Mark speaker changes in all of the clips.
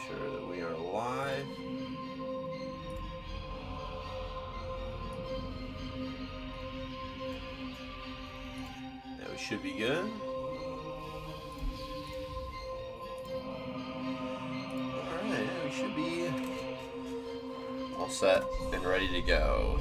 Speaker 1: sure that we are live. That we should be good. Alright, we should be all set and ready to go.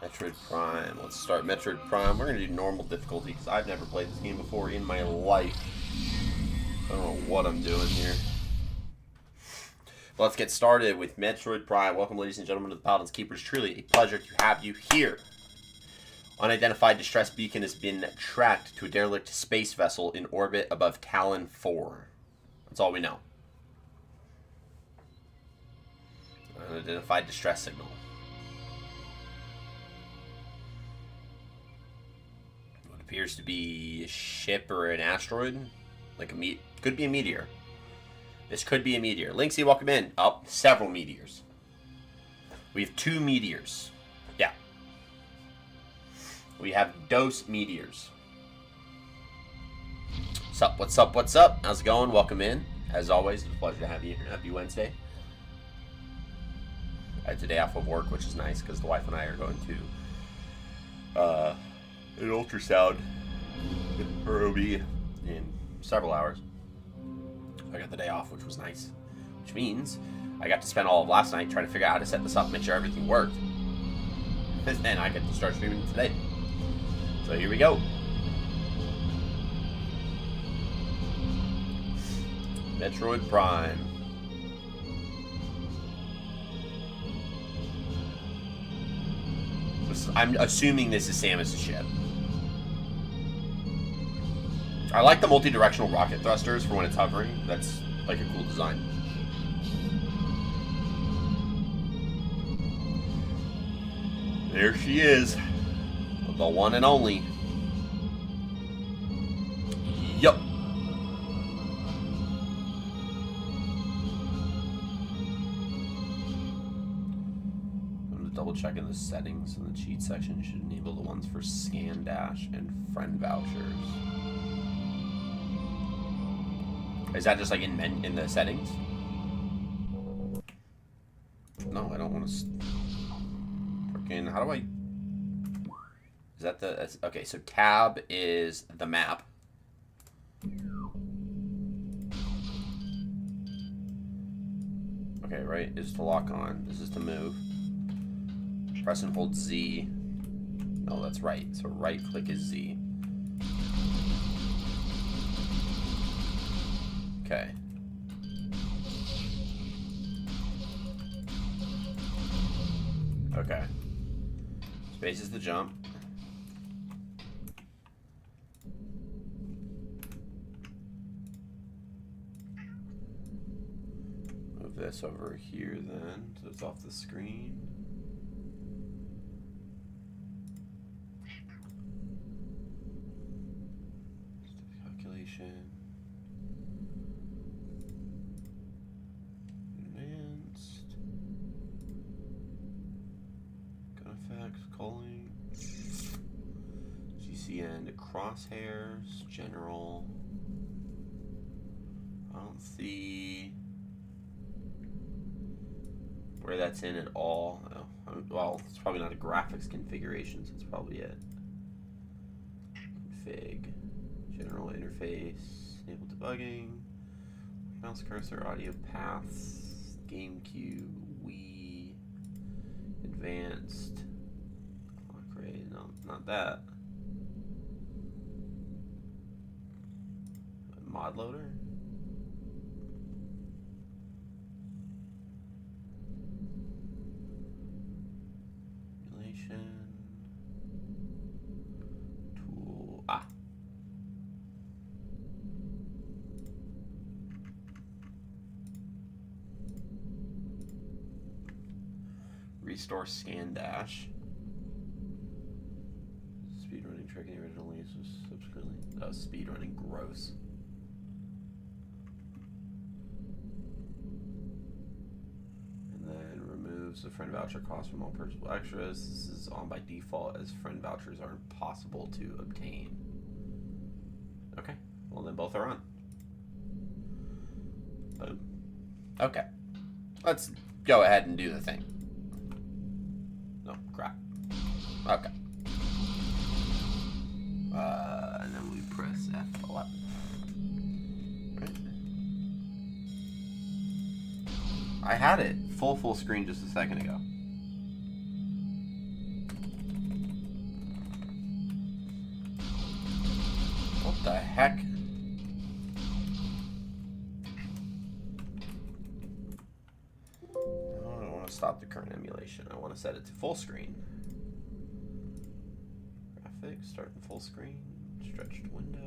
Speaker 1: Metroid Prime. Let's start Metroid Prime. We're going to do normal difficulty because I've never played this game before in my life. I don't know what I'm doing here. But let's get started with Metroid Prime. Welcome, ladies and gentlemen, to the Paladins Keep. It's truly a pleasure to have you here. Unidentified distress beacon has been tracked to a derelict space vessel in orbit above Tallon 4. That's all we know. Unidentified distress signal. Appears to be a ship or an asteroid, like a could be a meteor. This could be a meteor. Linksy, welcome in. Oh, several meteors. We have 2 meteors. Yeah. We have dose meteors. What's up? What's up? What's up? How's it going? Welcome in. As always, it's a pleasure to have you here. Happy Wednesday. I had today off of work, which is nice because the wife and I are going to an ultrasound for OB in several hours. I got the day off, which was nice. Which means I got to spend all of last night trying to figure out how to set this up and make sure everything worked. And then I get to start streaming today. So here we go. Metroid Prime. I'm assuming this is Samus' ship. I like the multi-directional rocket thrusters for when it's hovering. That's like a cool design. There she is. The one and only. Yup. I'm just double checking the settings in the cheat section. You should enable the ones for scan dash and friend vouchers. Is that just like in the settings? No, I don't want to. Freaking, how do I? Is that the? Okay, so tab is the map. Okay, right is to lock on. This is to move. Press and hold Z. No, that's right. So right click is Z. Okay. Okay. Space is the jump. Move this over here then, so it's off the screen. Calculation. Calling GCN to crosshairs general. I don't see where that's in at all. Oh, well, it's probably not a graphics configuration, so it's probably it. Config general interface, enable debugging, mouse cursor, audio paths, GameCube, Wii, advanced. No, not that. Mod loader? Emulation. Tool. Ah. Restore scan dash. Speedrunning trick in the original uses subsequently. That was speedrunning gross. And then removes a friend voucher cost from all purchasable extras. This is on by default as friend vouchers are impossible to obtain. Okay, well then both are on. Boom. Okay, let's go ahead and do the thing. No, crap. Okay. And then we press F11. Right. I had it full screen just a second ago. What the heck? I don't want to stop the current emulation. I want to set it to full screen. Graphics, start in full screen, stretched window.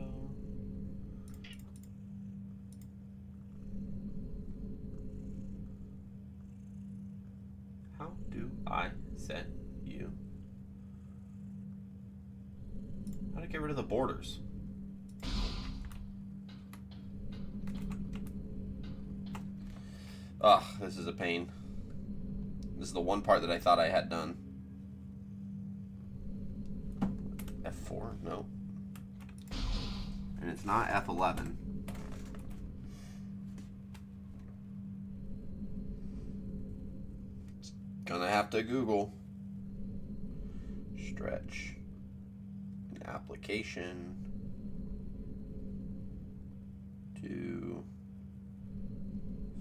Speaker 1: How do I set you? How to get rid of the borders? Ugh, this is a pain. This is the one part that I thought I had done. F4? No. And it's not F11. Gonna have to Google. Stretch. Application. To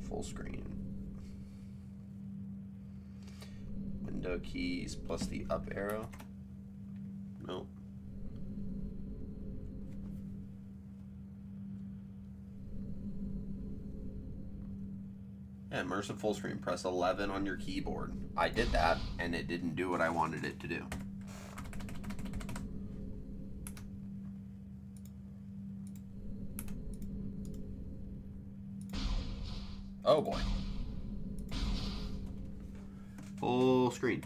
Speaker 1: full screen. Window keys plus the up arrow. Nope. Yeah, immersive full screen. Press 11 on your keyboard. I did that, and it didn't do what I wanted it to do. Oh boy. Full screen.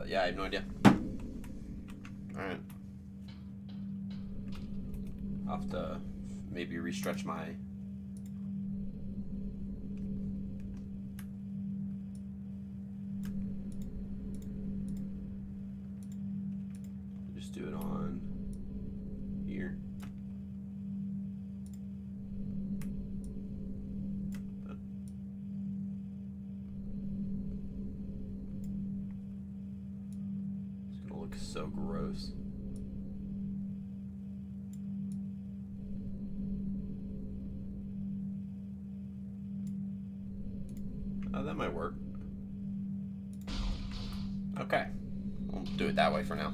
Speaker 1: Yeah, I have no idea. Alright. I'll have to maybe restretch my... Just do it on here. So gross. Oh, that might work. Okay. We'll do it that way for now.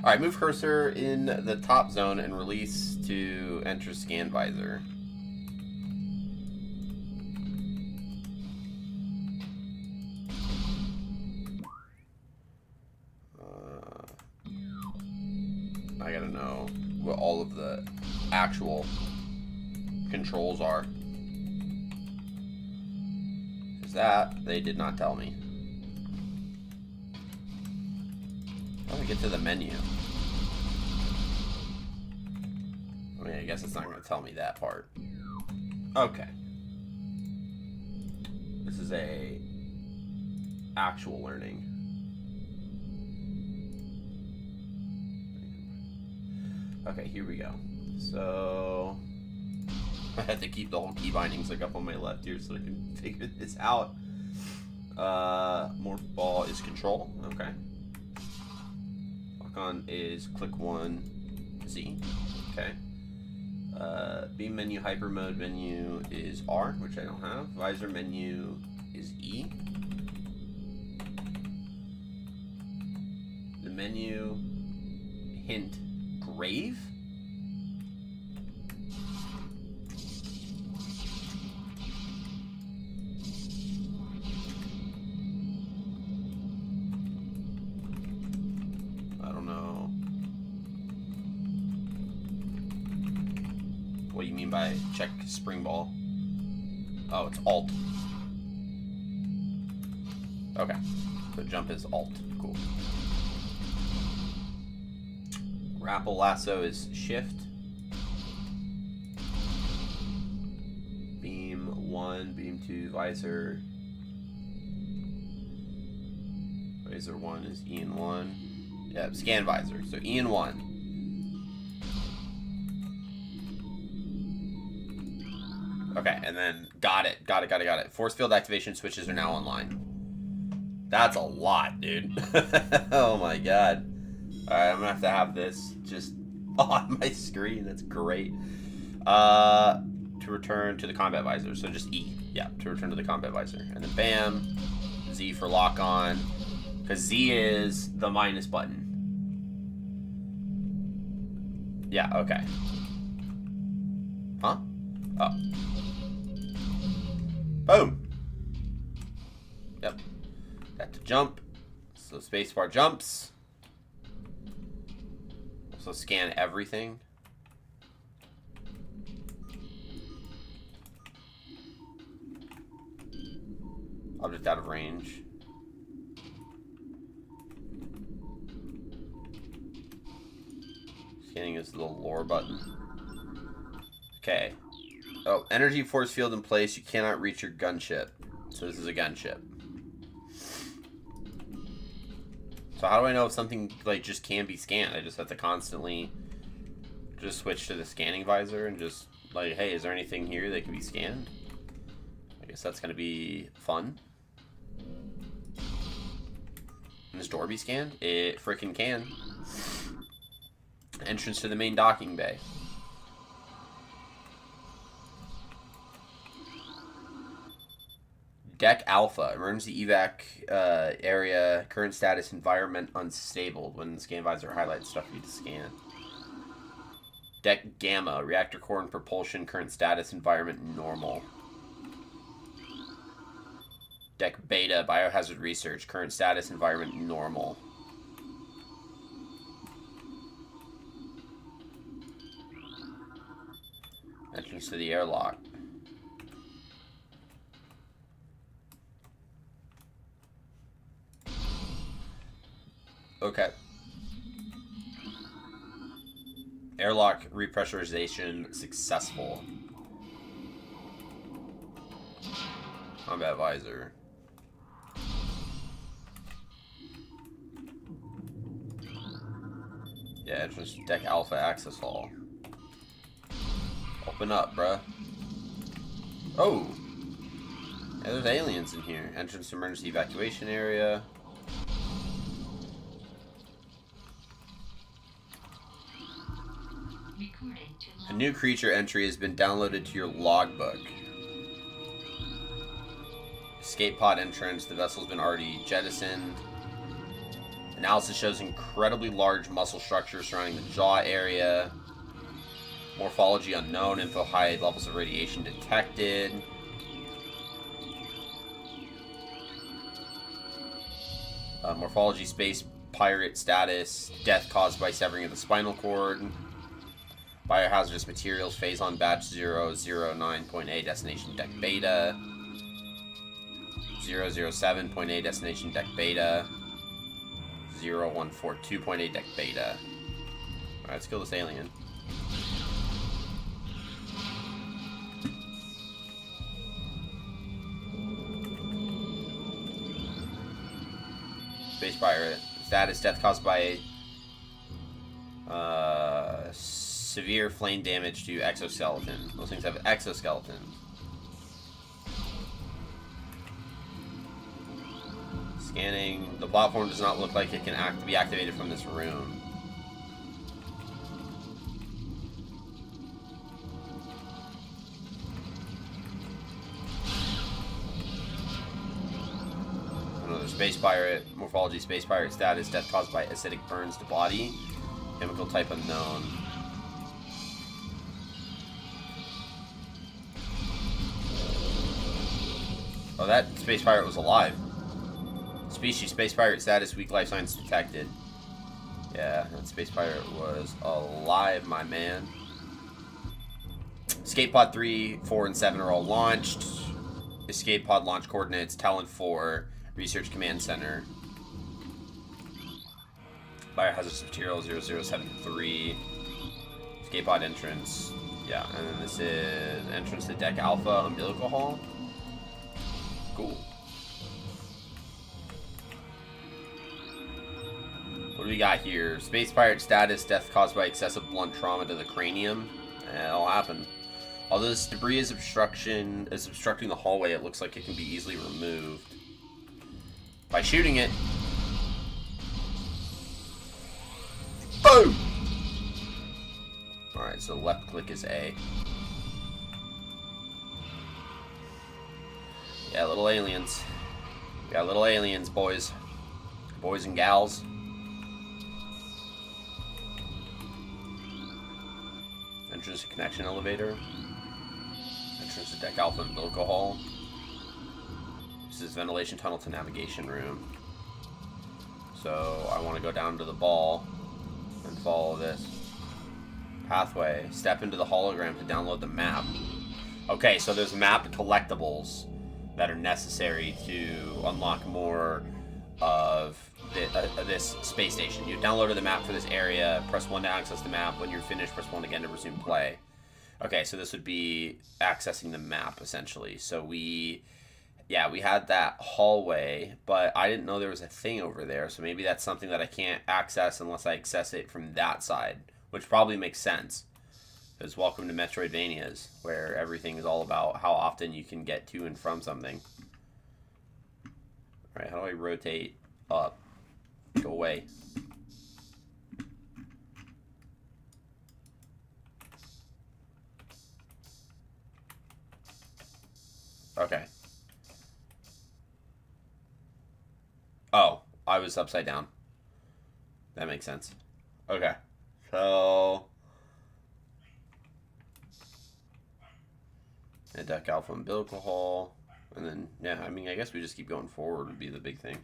Speaker 1: Alright, move cursor in the top zone and release to enter scan visor. I gotta know what all of the actual controls are. Because that, they did not tell me. How do I get to the menu? I mean, I guess it's not going to tell me that part. Okay. This is a actual learning. Okay, here we go. So I had to keep the whole key bindings like up on my left here so I can figure this out. Morph ball is control. Okay. Lock on is click 1 Z. Okay. Beam menu hyper mode menu is R, which I don't have. Visor menu is E. The menu hint grave. mean by check spring ball? Oh, it's alt. Okay. So jump is alt. Cool. Grapple lasso is shift. Beam 1, beam 2, visor. Visor 1 is E and 1. Yep, scan visor. So E and 1. Okay, and then got it. Force field activation switches are now online. That's a lot, dude. Oh my god. Alright, I'm gonna have this just on my screen. That's great. To return to the combat visor. So just E. Yeah, to return to the combat visor. And then bam. Z for lock on. Because Z is the minus button. Yeah, okay. Huh? Oh. Boom. Yep. Got to jump. So spacebar jumps. Also scan everything. Object out of range. Scanning is the lore button. Okay. Oh, energy force field in place. You cannot reach your gunship. So this is a gunship. So how do I know if something like just can be scanned? I just have to constantly just switch to the scanning visor and just like, hey, is there anything here that can be scanned? I guess that's gonna be fun. Can this door be scanned? It frickin' can. Entrance to the main docking bay. Deck Alpha, emergency evac area, current status, environment unstable. When the scan visor highlights stuff you need to scan. Deck Gamma, reactor core and propulsion, current status, environment normal. Deck Beta, biohazard research, current status, environment normal. Entrance to the airlock. Okay. Airlock repressurization successful. Combat visor. Yeah, entrance to Deck Alpha access hall. Open up, bruh. Oh! Yeah, there's aliens in here. Entrance to emergency evacuation area. A new creature entry has been downloaded to your logbook. Escape pod entrance. The vessel's been already jettisoned. Analysis shows incredibly large muscle structure surrounding the jaw area. Morphology unknown. Info high levels of radiation detected. Morphology space pirate status. Death caused by severing of the spinal cord. Biohazardous materials, phase on batch 009.A, destination deck beta. 007.A, destination deck beta. 0142.A, deck beta. Alright, let's kill this alien. Space pirate. Status, death caused by severe flame damage to exoskeleton. Those things have exoskeletons. Scanning. The platform does not look like it can be activated from this room. Another space pirate. Morphology space pirate status. Death caused by acidic burns to body. Chemical type unknown. Oh, that space pirate was alive. Species, space pirate status, weak life signs detected. Yeah, that space pirate was alive, my man.
Speaker 2: Escape Pod 3, 4, and 7 are all launched. Escape Pod launch coordinates, Tallon 4, Research Command Center. Biohazardous Material 0073. Escape Pod entrance. Yeah, and then this is entrance to Deck Alpha, Umbilical Hall. Cool. What do we got here? Space Pirate status, death caused by excessive blunt trauma to the cranium. That'll happen. Although this debris is obstructing the hallway, it looks like it can be easily removed by shooting it. Boom! Alright, so left click is A. Yeah, little aliens. We got little aliens, boys. Boys and gals. Entrance to connection elevator. Entrance to Deck Alpha Umbilical Hall. This is ventilation tunnel to navigation room. So I want to go down to the ball and follow this pathway. Step into the hologram to download the map. Okay, so there's map collectibles that are necessary to unlock more of this space station. You downloaded the map for this area, press 1 to access the map. When you're finished, press 1 again to resume play. Okay, so this would be accessing the map, essentially. So we had that hallway, but I didn't know there was a thing over there, so maybe that's something that I can't access unless I access it from that side, which probably makes sense. Because welcome to Metroidvanias, where everything is all about how often you can get to and from something. Alright, how do I rotate up? Go away. Okay. Oh, I was upside down. That makes sense. Okay. So... and Deck Alpha Umbilical Hall. And then, yeah, I mean, I guess we just keep going forward would be the big thing.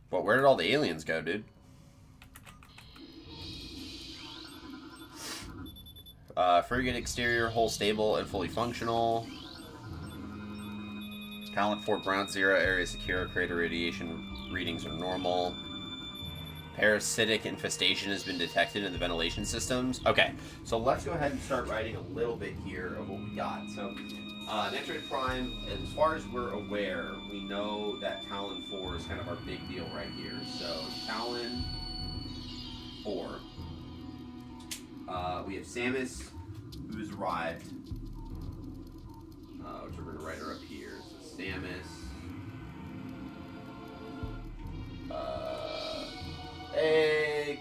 Speaker 2: But where did all the aliens go, dude? Frigate exterior, hull stable and fully functional. Talent 4 Ground Zero, area secure, crater radiation readings are normal. Parasitic infestation has been detected in the ventilation systems. Okay, so let's go ahead and start writing a little bit here of what we got. So, Metroid Prime, as far as we're aware, we know that Tallon 4 is kind of our big deal right here. So, Tallon 4. We have Samus, who's arrived, which we're going to write her up here. So, Samus. Hey,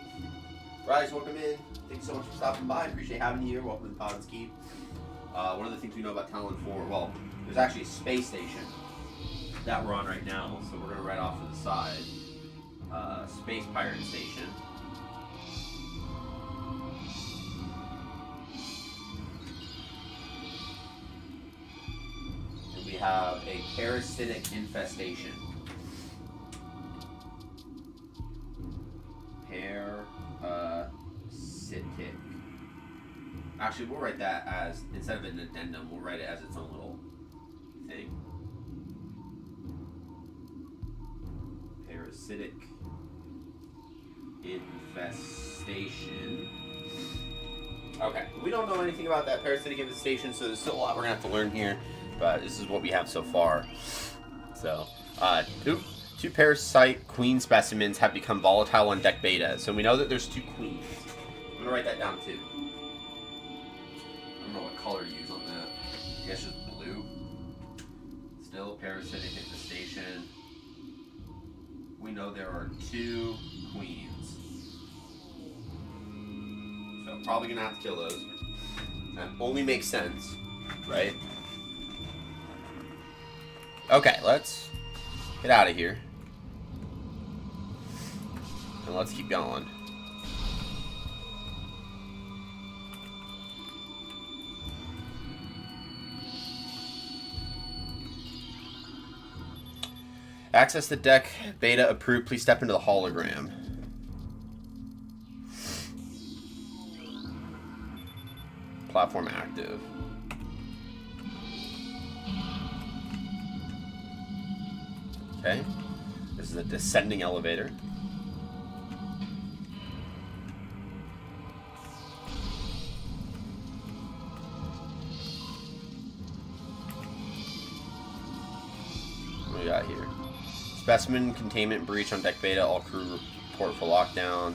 Speaker 2: Rise, welcome in. Thanks so much for stopping by. Appreciate having you here. Welcome to Paladins Keep. One of the things we know about Tallon 4, well, there's actually a space station that we're on right now, so we're going to write off to the side. Space Pirate Station. And we have a parasitic infestation. Parasitic. Actually, we'll write that as, instead of an addendum, we'll write it as its own little thing. Parasitic infestation. Okay, we don't know anything about that parasitic infestation, so there's still a lot we're going to have to learn here, but this is what we have so far. So, two parasite queen specimens have become volatile on deck beta, so we know that there's 2 queens. I'm going to write that down too. I don't know what color to use on that. I guess just blue. Still parasitic infestation. We know there are 2 queens. So probably going to have to kill those. That only makes sense, right? Okay, let's get out of here. And let's keep going. Access the deck. Beta approved. Please step into the hologram. platform active. Okay. This is a descending elevator. What do we got here? Specimen containment breach on deck beta. All crew report for lockdown.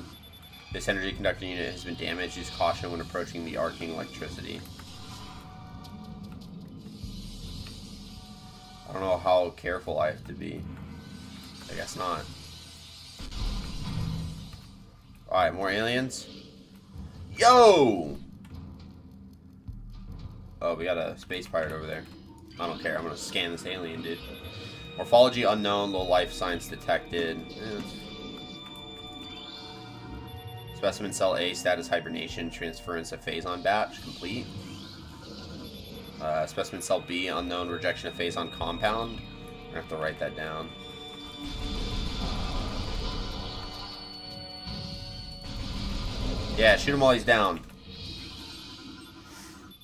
Speaker 2: This energy conductor unit has been damaged. Use caution when approaching the arcing electricity. I don't know how careful I have to be. I guess not. Alright, more aliens. Yo! Oh, we got a space pirate over there. I don't care. I'm gonna scan this alien, dude. Morphology unknown. Low life signs detected. Specimen cell A. Status hibernation. Transference of phazon batch. Complete. Specimen cell B. Unknown. Rejection of phazon compound. I'm gonna have to write that down. Yeah, shoot him while he's down.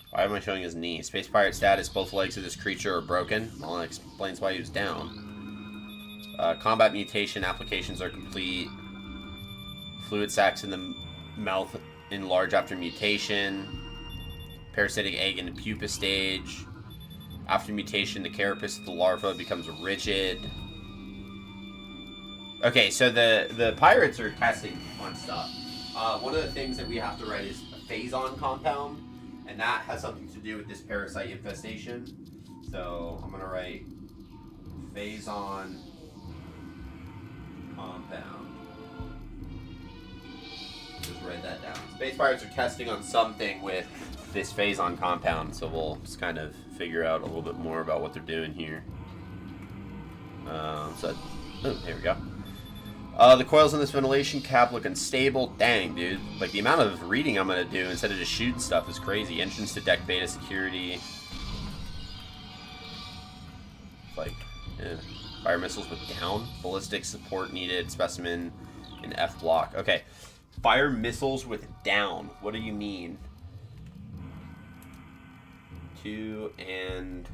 Speaker 2: Why am I showing his knee? Space pirate status. Both legs of this creature are broken. Well, that explains why he was down. Combat mutation applications are complete. Fluid sacs in the mouth enlarge after mutation. Parasitic egg in the pupa stage. After mutation, the carapace of the larva becomes rigid. Okay, so the pirates are testing on stuff. One of the things that we have to write is a phazon compound, and that has something to do with this parasite infestation. So I'm gonna write phazon compound. Just write that down. Space pirates are testing on something with this phazon compound, so we'll just kind of figure out a little bit more about what they're doing here. Oh, here we go. The coils in this ventilation cap look unstable. Dang, dude. Like, the amount of reading I'm gonna do instead of just shooting stuff is crazy. Entrance to deck beta security. Like, yeah. Fire missiles with down. Ballistic support needed. Specimen in F block. Okay. Fire missiles with down. What do you mean? 2 and...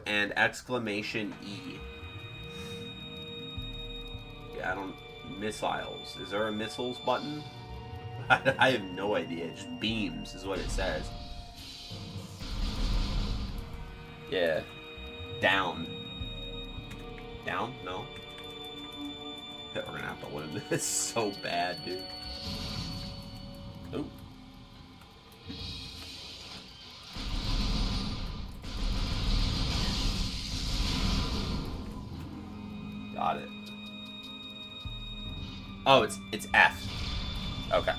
Speaker 2: and exclamation E. Yeah, I don't... Missiles. Is there a missiles button? I have no idea. Just beams is what it says. Yeah. Down. Down? No? We're gonna have to win this so bad, dude. Ooh. Got it. Oh, it's F. Okay.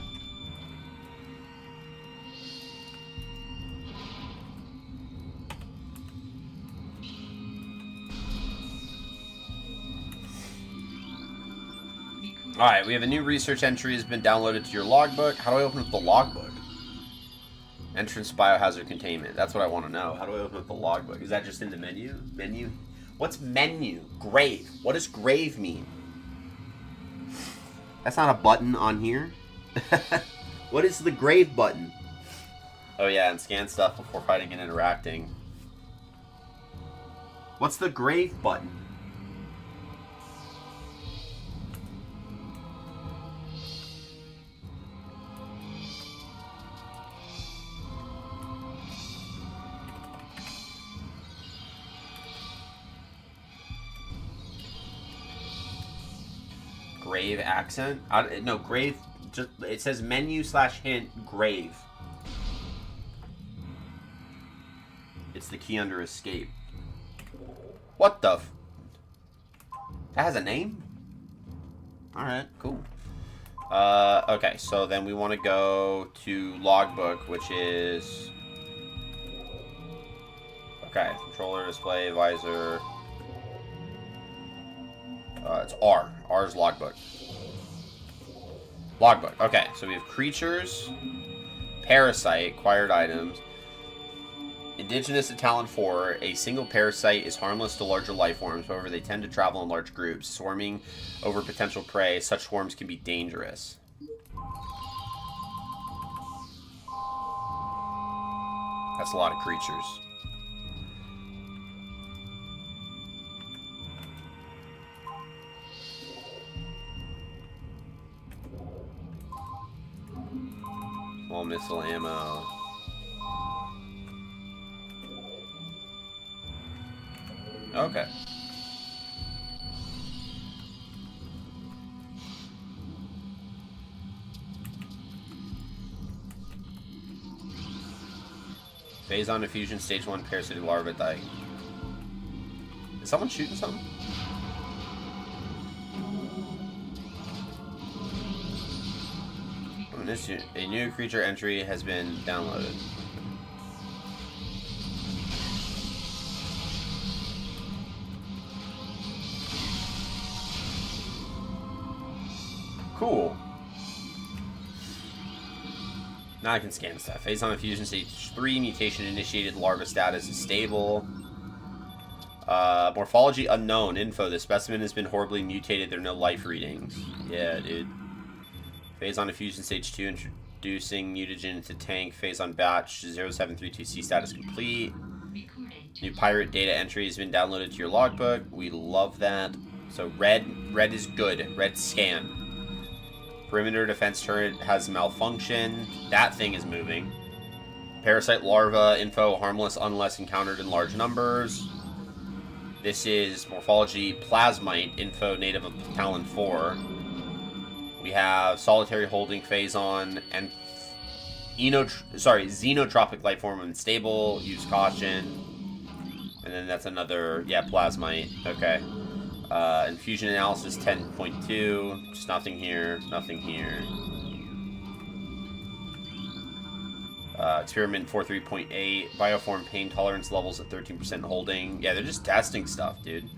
Speaker 2: Alright, we have a new research entry has been downloaded to your logbook. How do I open up the logbook? Entrance biohazard containment. That's what I want to know. How do I open up the logbook? Is that just in the menu? Menu? What's menu? Grave. What does grave mean? That's not a button on here. What is the grave button? Oh yeah, and scan stuff before fighting and interacting. What's the grave button? Grave accent? No, grave. Just, it says menu/hint grave. It's the key under escape. What the f... That has a name? Alright, cool. Okay, so then we want to go to logbook, which is... Okay, controller, display, visor... it's R. R is logbook. Logbook. Okay, so we have creatures, parasite, acquired items, Indigenous to Tallon 4, a single parasite is harmless to larger life forms. However, they tend to travel in large groups, swarming over potential prey. Such swarms can be dangerous. That's a lot of creatures. Small missile ammo. Okay. Phase on diffusion, stage 1 parasitic larva die. Is someone shooting something? A new creature entry has been downloaded. Cool. Now I can scan stuff. Phase on fusion stage 3, mutation initiated, larva status is stable. Morphology unknown. Info. The specimen has been horribly mutated. There are no life readings. Yeah, dude. Phase on fusion stage 2, introducing mutagen into tank. Phase on batch 0732C status complete. New pirate data entry has been downloaded to your logbook. We love that. So red is good. Red scan. Perimeter defense turret has malfunction. That thing is moving. Parasite larva info harmless unless encountered in large numbers. This is morphology plasmite info native of Tallon 4. We have solitary holding phase on and xenotropic life form unstable. Use caution. And then that's another plasmite. Okay. Infusion analysis 10.2. Just nothing here. Nothing here. Experiment 43.8. Bioform pain tolerance levels at 13% holding. Yeah, they're just testing stuff, dude.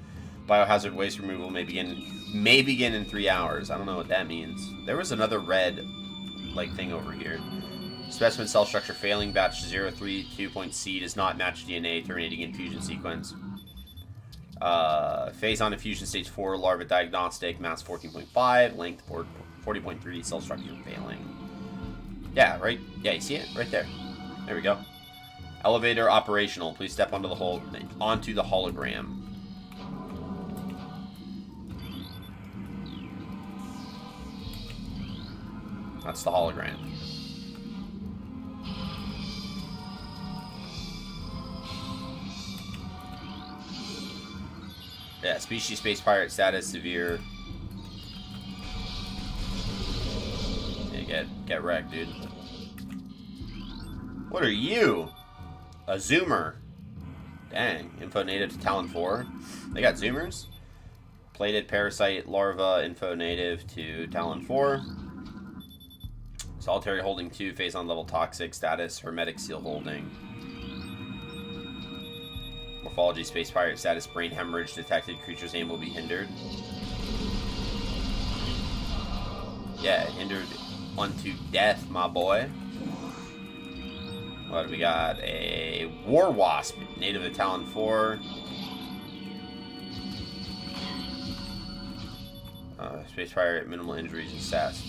Speaker 2: Biohazard waste removal may begin in 3 hours. I don't know what that means. There was another red thing over here. Specimen cell structure failing. Batch 032.C does not match DNA. Terminating infusion sequence. Phase on infusion stage 4. Larva diagnostic. Mass 14.5. Length 40.3. Cell structure failing. Yeah, right? Yeah, you see it? Right there. There we go. Elevator operational. Please step onto the hologram. That's the hologram. Yeah, species space pirate status severe. Yeah, get wrecked, dude. What are you? A zoomer. Dang. Info native to Tallon 4. They got zoomers? Plated parasite larva info native to Tallon 4. Solitary holding 2, phase on level toxic status, hermetic seal holding. Morphology space pirate status, brain hemorrhage detected, creature's aim will be hindered. Yeah, hindered unto death, my boy. What do we got? A war wasp, native of Tallon 4. Space pirate, minimal injuries assessed.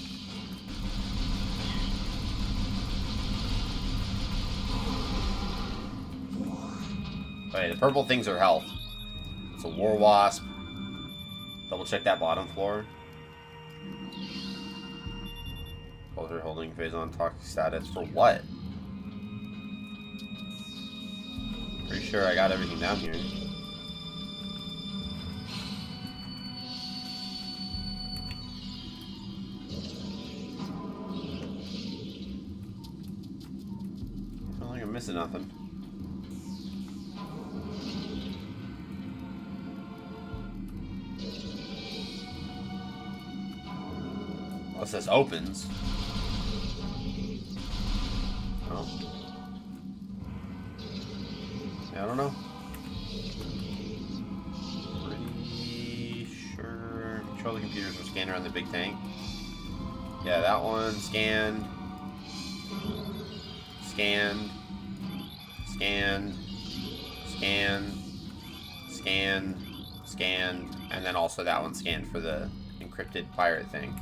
Speaker 2: Okay, the purple things are health. It's a war wasp. Double check that bottom floor. Soldier holding phase on toxic status for what? Pretty sure I got everything down here. I don't think I'm missing nothing. Unless this opens. Oh. Yeah, I don't know. Pretty sure. Control the computers from scanner on the big tank. Yeah, that one. Scanned. Scanned. Scanned. Scan, scan, scan, and then also that one scanned for the encrypted pirate thing.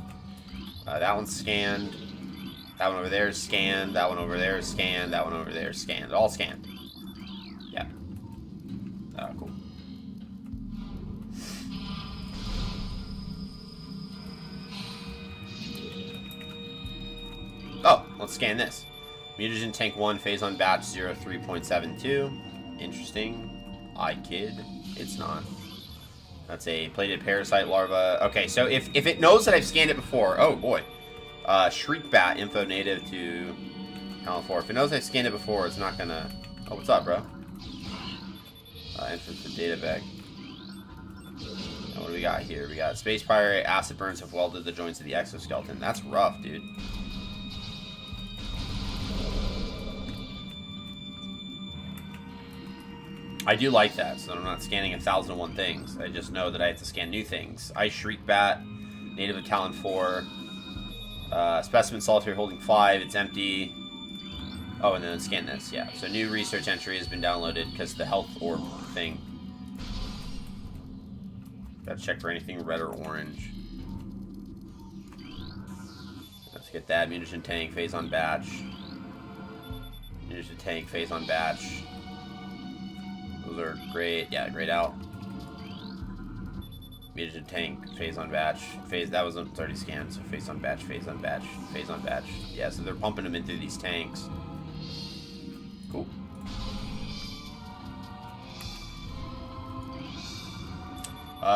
Speaker 2: That one's scanned. That one over there is scanned. That one over there is scanned. That one over there is scanned. All scanned. Yeah. Cool. Oh, let's scan this. Mutagen Tank 1, Phase on Batch 03.72. Interesting. I kid. It's not. That's a plated parasite larva. Okay, so if it knows that I've scanned it before... Oh, boy. Shriek Bat, info native to Tallon 4. If it knows I've scanned it before, it's not gonna... Oh, what's up, bro? Enter the data bag. Now, what do we got here? We got Space Pirate, acid burns have welded the joints of the exoskeleton. That's rough, dude. I do like that, so I'm not scanning 1001 things. I just know that I have to scan new things. Ice Shriek Bat, native of Tallon 4. Specimen solitary holding 5, it's empty. Oh, and then scan this, yeah. So new research entry has been downloaded because the health orb thing. Gotta check for anything red or orange. Let's get that. Mutagen Tank, Phase on Batch. Mutagen Tank, Phase on Batch. Those are great. Yeah, grayed out. Mutagen Tank, Phase on Batch. Phase, that was it's already scanned, so Phase on Batch, Phase on Batch, Phase on Batch. Yeah, so they're pumping them in through these tanks. Cool.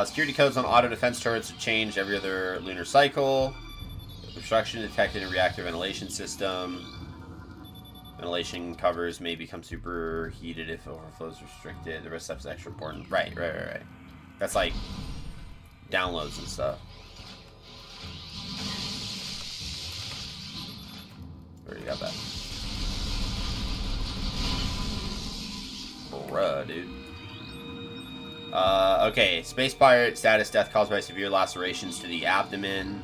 Speaker 2: Security codes on auto defense turrets have changed every other lunar cycle. Obstruction detected in reactor ventilation system. Ventilation covers may become superheated if overflow is restricted. The rest stuff is extra important. Right. That's like downloads and stuff. Already got that. Bruh, dude. Okay, Space Pirate status: death caused by severe lacerations to the abdomen.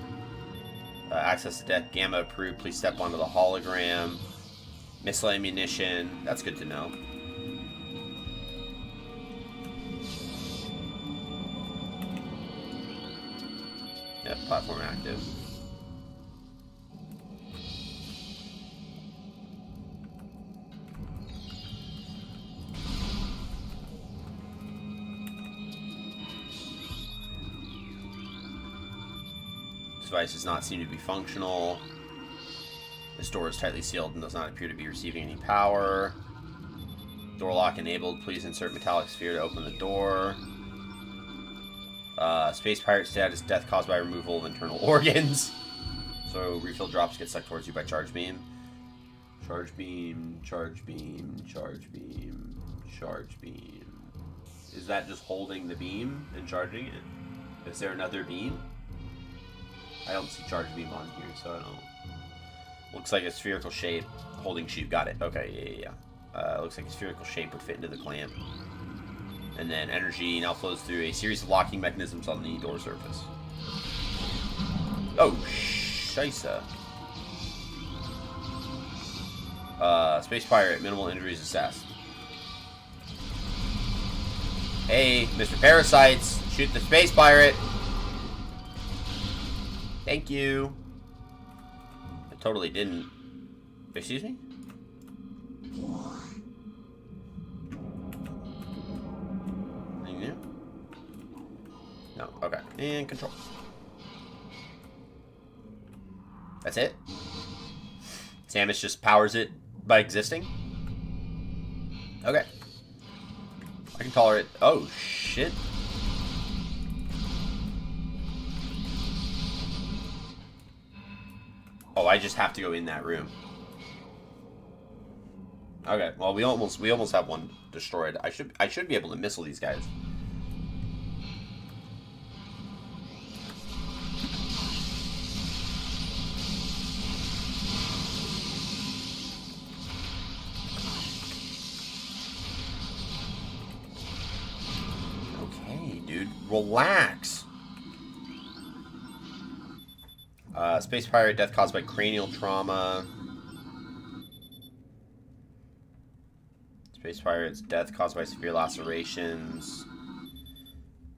Speaker 2: Access to death gamma approved. Please step onto the hologram. Missile ammunition. That's good to know. Yep, platform active. This device does not seem to be functional. This door is tightly sealed and does not appear to be receiving any power. Door lock enabled. Please insert metallic sphere to open the door. Space Pirate status: death caused by removal of internal organs. So refill drops get sucked towards you by charge beam. Charge beam, charge beam, charge beam, charge beam. Is that just holding the beam and charging it? Is there another beam? I don't see charge beam on here, so I don't. Looks like a spherical shape. Holding shoot. Got it. Okay, yeah. Looks like a spherical shape would fit into the clamp. And then energy now flows through a series of locking mechanisms on the door surface. Oh, scheisse. Space Pirate, minimal injuries assessed. Hey, Mr. Parasites, shoot the Space Pirate. Thank you. I totally didn't. Excuse me? Anything new? No. Okay. And control. That's it? Samus just powers it by existing? Okay. I can tolerate. Oh, shit. Oh, I just have to go in that room. Okay, well we almost have one destroyed. I should be able to missile these guys. Okay, dude, relax. Space Pirate, death caused by cranial trauma. Space Pirates, death caused by severe lacerations.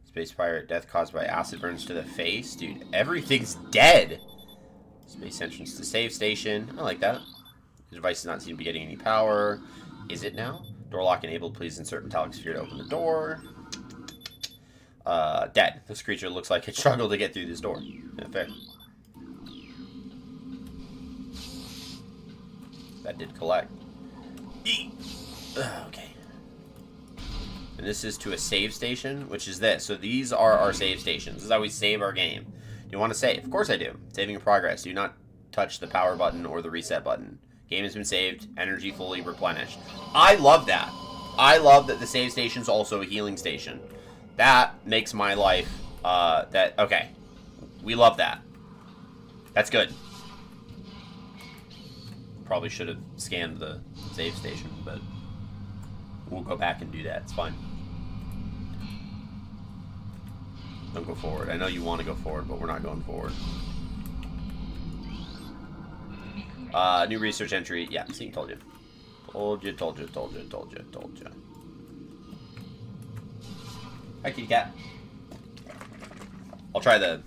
Speaker 2: Space Pirate, death caused by acid burns to the face. Dude, everything's dead. Space entrance to save station. I like that. The device does not seem to be getting any power. Is it now? Door lock enabled. Please insert metallic sphere to open the door. Dead. This creature looks like it struggled to get through this door. Yeah, fair. That did collect. Okay. And this is to a save station, which is this. So these are our save stations. This is how we save our game. Do you want to save? Of course I do. Saving in progress. Do not touch the power button or the reset button. Game has been saved. Energy fully replenished. I love that. I love that the save station is also a healing station. That makes my life, okay. We love that. That's good. Probably should have scanned the save station, but we'll go back and do that. It's fine. Don't go forward. I know you want to go forward, but we're not going forward. New research entry. Yeah, see, told you. Told you. Hi, kitty cat. I'll try the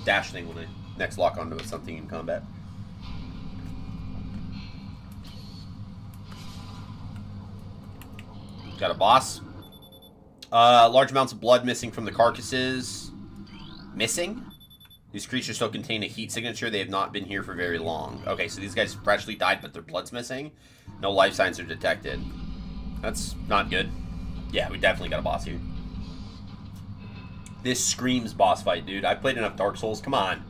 Speaker 2: dash thing when I next lock onto something in combat. Got a boss. Large amounts of blood missing from the carcasses. Missing? These creatures still contain a heat signature. They have not been here for very long. Okay, so these guys freshly died, but their blood's missing. No life signs are detected. That's not good. Yeah, we definitely got a boss here. This screams boss fight, dude. I've played enough Dark Souls. Come on.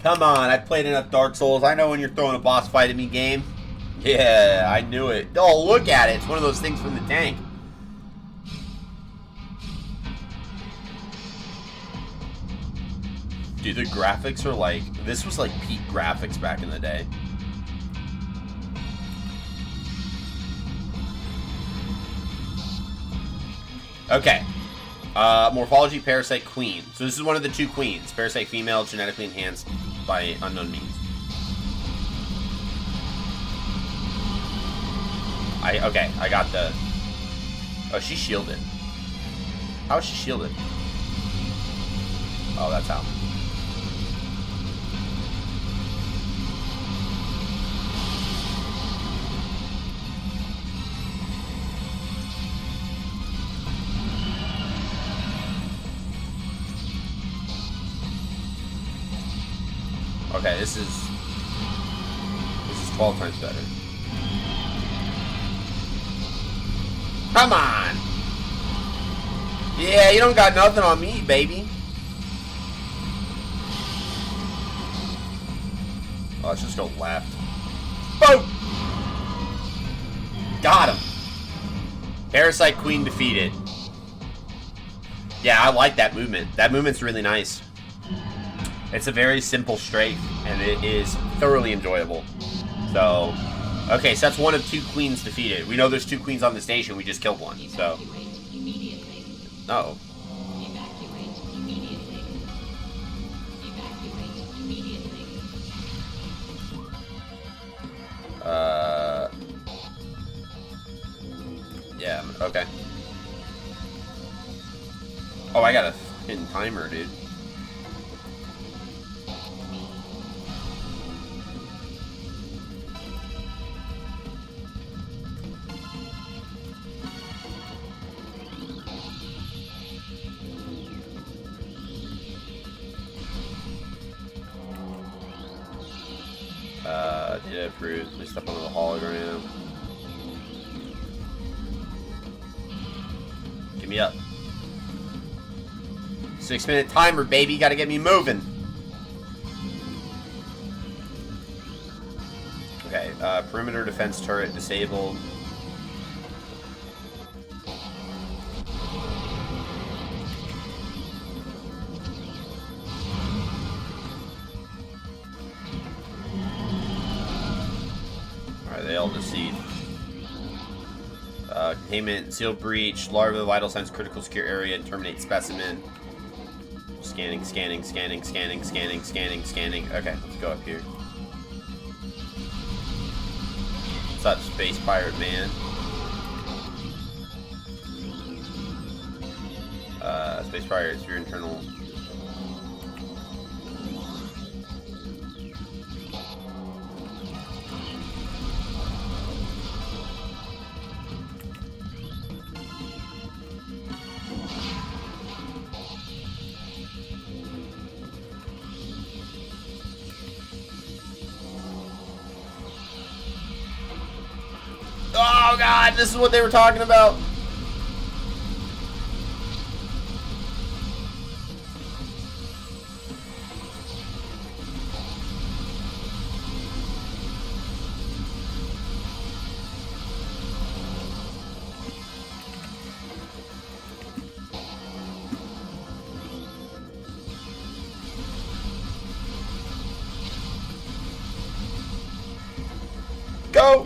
Speaker 2: Come on, I've played enough Dark Souls. I know when you're throwing a boss fight at me, game. Yeah, I knew it. Oh, look at it. It's one of those things from the tank. Dude, the graphics are like... This was like peak graphics back in the day. Okay. Morphology, Parasite, Queen. So this is one of the two queens. Parasite female, genetically enhanced by unknown means. Okay, I got the... Oh, she's shielded. How is she shielded? Oh, that's how. Okay, this is 12 times better. Come on! Yeah, you don't got nothing on me, baby. Oh, let's just go left. Boom! Got him. Parasite Queen defeated. Yeah, I like that movement. That movement's really nice. It's a very simple strafe, and it is thoroughly enjoyable. So, okay, so that's one of two queens defeated. We know there's two queens on the station. We just killed one, so. Uh-oh. Yeah, okay. Oh, I got a hidden timer, dude. Data approved. Please step onto the hologram. Get me up. 6-minute timer, baby. Gotta get me moving. Okay, perimeter defense turret disabled. They all deceived. Containment, seal breach, larva, vital signs, critical secure area, and terminate specimen. Scanning. Okay, let's go up here. What's up, Space Pirate Man? Space Pirate, it's your internal... Oh god, this is what they were talking about. Go!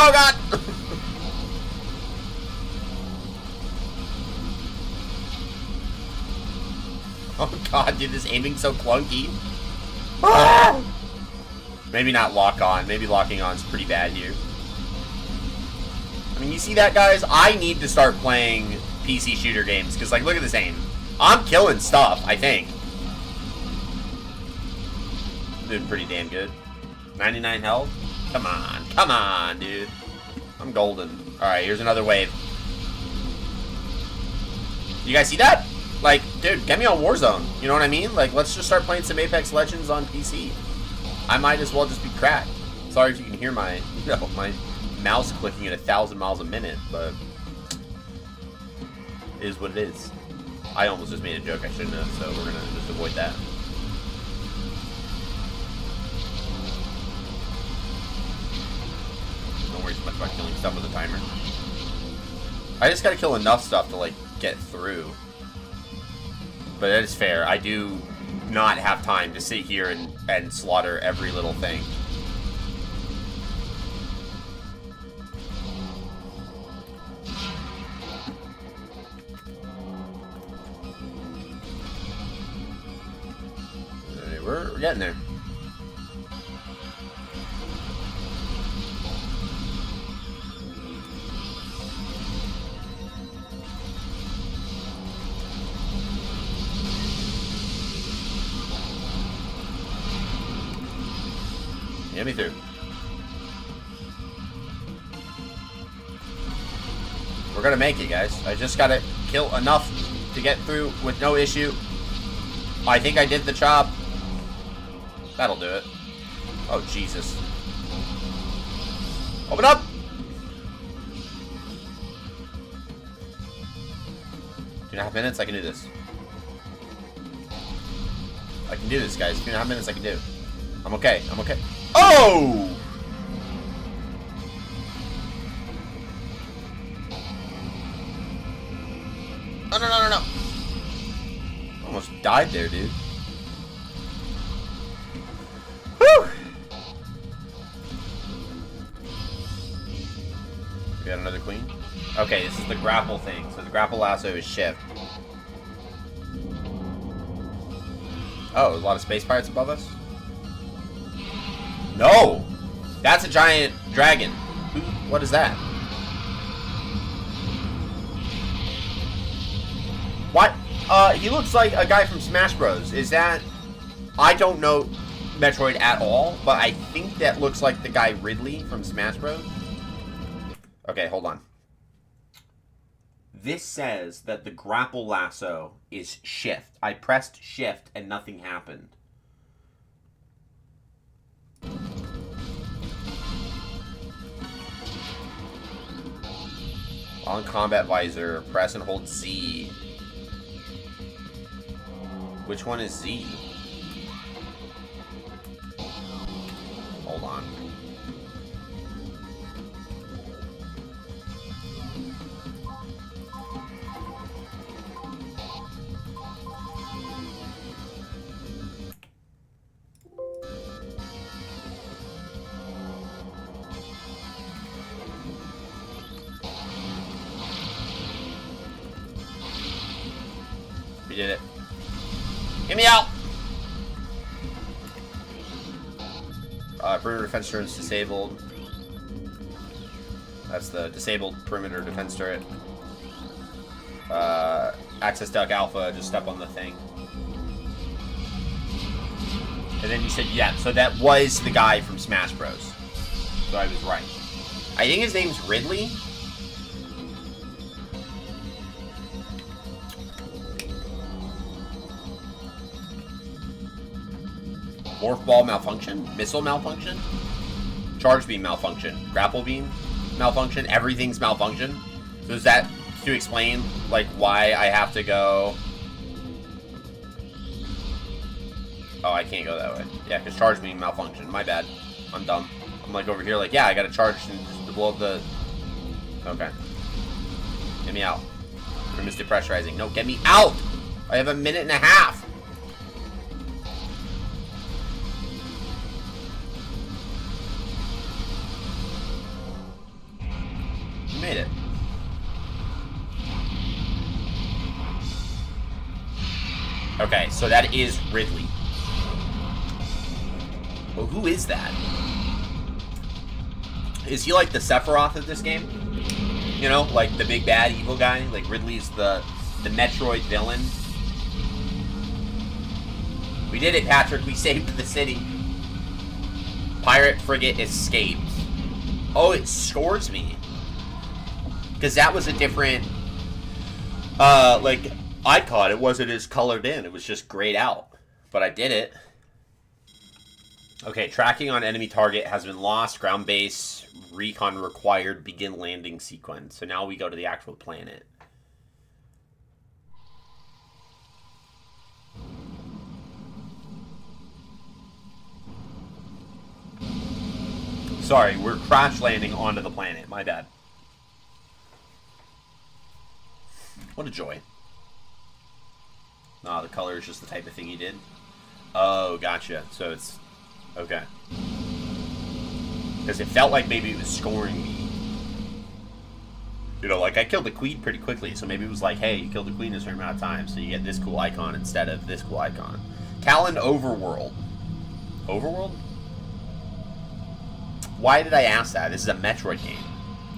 Speaker 2: Oh god! Oh god, dude, this aiming's so clunky. Ah! Maybe not lock on. Maybe locking on is pretty bad here. I mean, you see that, guys? I need to start playing PC shooter games, because, like, look at this aim. I'm killing stuff, I think. Doing pretty damn good. 99 health? Come on, dude. I'm golden. Alright, here's another wave. You guys see that? Like, dude, get me on Warzone. You know what I mean? Like, let's just start playing some Apex Legends on PC. I might as well just be cracked. Sorry if you can hear my, you know, my mouse clicking at 1,000 miles a minute, but it is what it is. I almost just made a joke I shouldn't have, so we're gonna just avoid that. Don't worry so much about killing stuff with a timer. I just gotta kill enough stuff to, like, get through. But that is fair. I do not have time to sit here and slaughter every little thing. We're getting there. Get me through. We're gonna make it, guys. I just gotta kill enough to get through with no issue. I think I did the job. That'll do it. Oh, Jesus. Open up! 2.5 minutes, I can do this. I can do this, guys. 2.5 minutes, I can do. I'm okay. I'm okay. Oh! No, no, no, no, no. Almost died there, dude. Whew! We got another queen? Okay, this is the grapple thing. So the grapple lasso is shift. Oh, a lot of space pirates above us? No! That's a giant dragon. What is that? What? He looks like a guy from Smash Bros. Is that... I don't know Metroid at all, but I think that looks like the guy Ridley from Smash Bros. Okay, hold on. This says that the grapple lasso is shift. I pressed shift and nothing happened. On combat visor, press and hold Z. Which one is Z? Hold on. We did it. Get me out! Perimeter defense turret's disabled. That's the disabled perimeter defense turret. Access Duck Alpha, just step on the thing. And then you said, yeah, so that was the guy from Smash Bros. So I was right. I think his name's Ridley. Morph Ball malfunction? Missile malfunction? Charge Beam malfunction? Grapple Beam malfunction? Everything's malfunction? So is that to explain, like, why I have to go... Oh, I can't go that way. Yeah, because Charge Beam malfunction. My bad. I'm dumb. I'm like over here like, yeah, I gotta charge and just blow up the... Okay. Get me out. Room is depressurizing. No, get me out! I have a minute and a half! You made it. Okay, so that is Ridley. Well, who is that? Is he like the Sephiroth of this game? You know, like the big bad evil guy? Like Ridley's the Metroid villain? We did it, Patrick. We saved the city. Pirate frigate escaped. Oh, it scores me. Because that was a different, like, icon. It wasn't as colored in. It was just grayed out. But I did it. Okay, tracking on enemy target has been lost. Ground base, recon required, begin landing sequence. So now we go to the actual planet. Sorry, we're crash landing onto the planet. My bad. What a joy. Ah, the color is just the type of thing you did. Oh, gotcha. So it's... Okay. Because it felt like maybe it was scoring me. You know, like I killed the queen pretty quickly, so maybe it was like, hey, you killed the queen in a certain amount of time, so you get this cool icon instead of this cool icon. Tallon Overworld. Overworld? Why did I ask that? This is a Metroid game.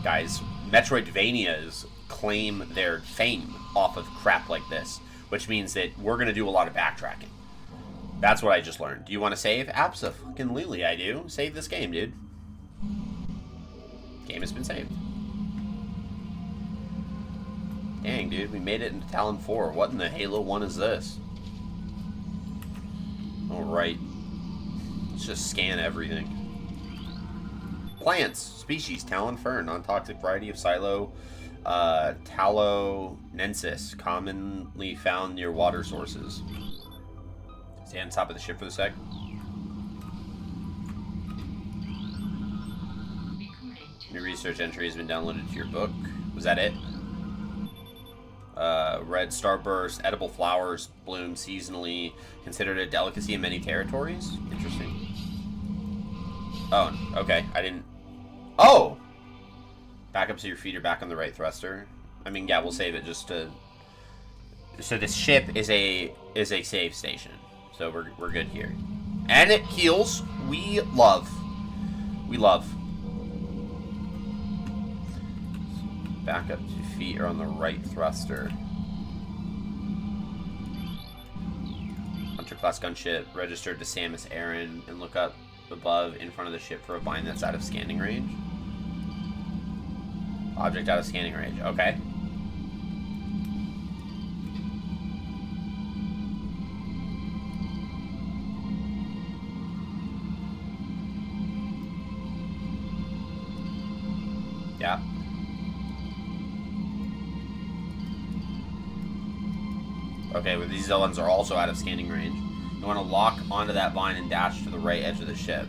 Speaker 2: Guys, Metroidvanias claim their fame off of crap like this, which means that we're going to do a lot of backtracking. That's what I just learned. Do you want to save? Absolutely, I do. Save this game, dude. Game has been saved. Dang, dude, we made it into Tallon 4. What in the Halo 1 is this? Alright. Let's just scan everything. Plants. Species. Tallon fern. Non-toxic variety of silo. Talonensis. Commonly found near water sources. Stay on top of the ship for a sec. New research entry has been downloaded to your book. Was that it? Red starburst, edible flowers bloom seasonally, considered a delicacy in many territories. Interesting. Oh, okay. I didn't... Oh! Back up so your feet are back on the right thruster. I mean, yeah, we'll save it just to... So this ship is a save station. So we're good here. And it heals. We love. We love. Back up 2 feet are on the right thruster. Hunter class gunship registered to Samus Aran and look up above in front of the ship for a bind that's out of scanning range. Object out of scanning range. Okay. Yeah. Okay, but these ones are also out of scanning range. You want to lock onto that vine and dash to the right edge of the ship.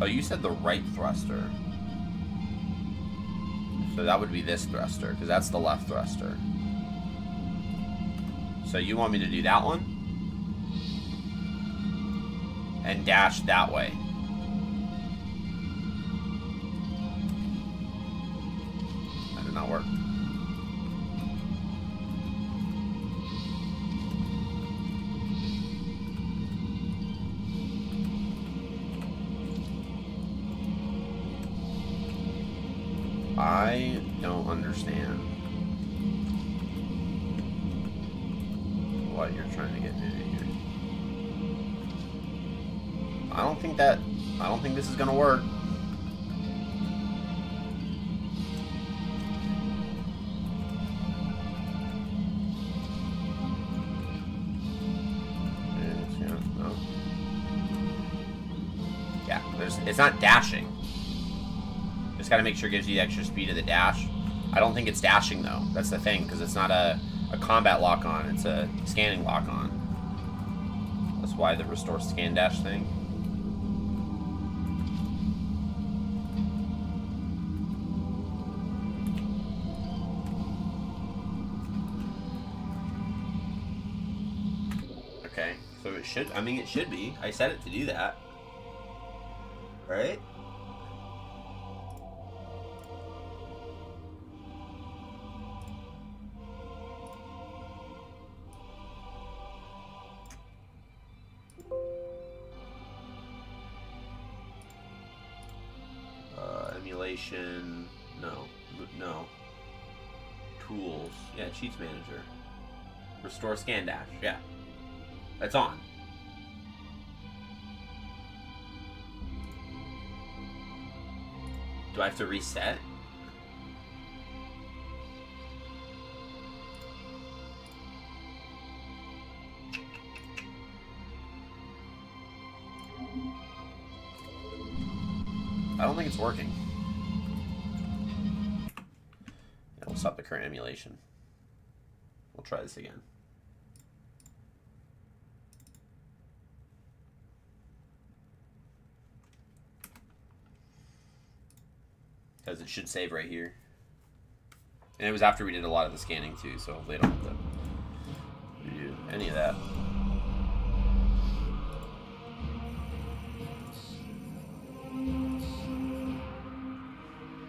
Speaker 2: Oh, you said the right thruster. So that would be this thruster, because that's the left thruster. So you want me to do that one? And dash that way. That did not work. I don't understand what you're trying to get me to do here. I don't think this is gonna work. Yeah, it's not dashing. Just gotta make sure it gives you the extra speed of the dash. I don't think it's dashing though. That's the thing, because it's not a combat lock on, it's a scanning lock on. That's why the restore scan dash thing. Okay, so it should, I mean it should be. I set it to do that. Right? Emulation, no. Tools, yeah, cheats manager. Restore scan dash, yeah. That's on. Do I have to reset? I don't think it's working. Yeah, we'll stop the current emulation. We'll try this again. Because it should save right here. And it was after we did a lot of the scanning too, so they don't have to do any of that.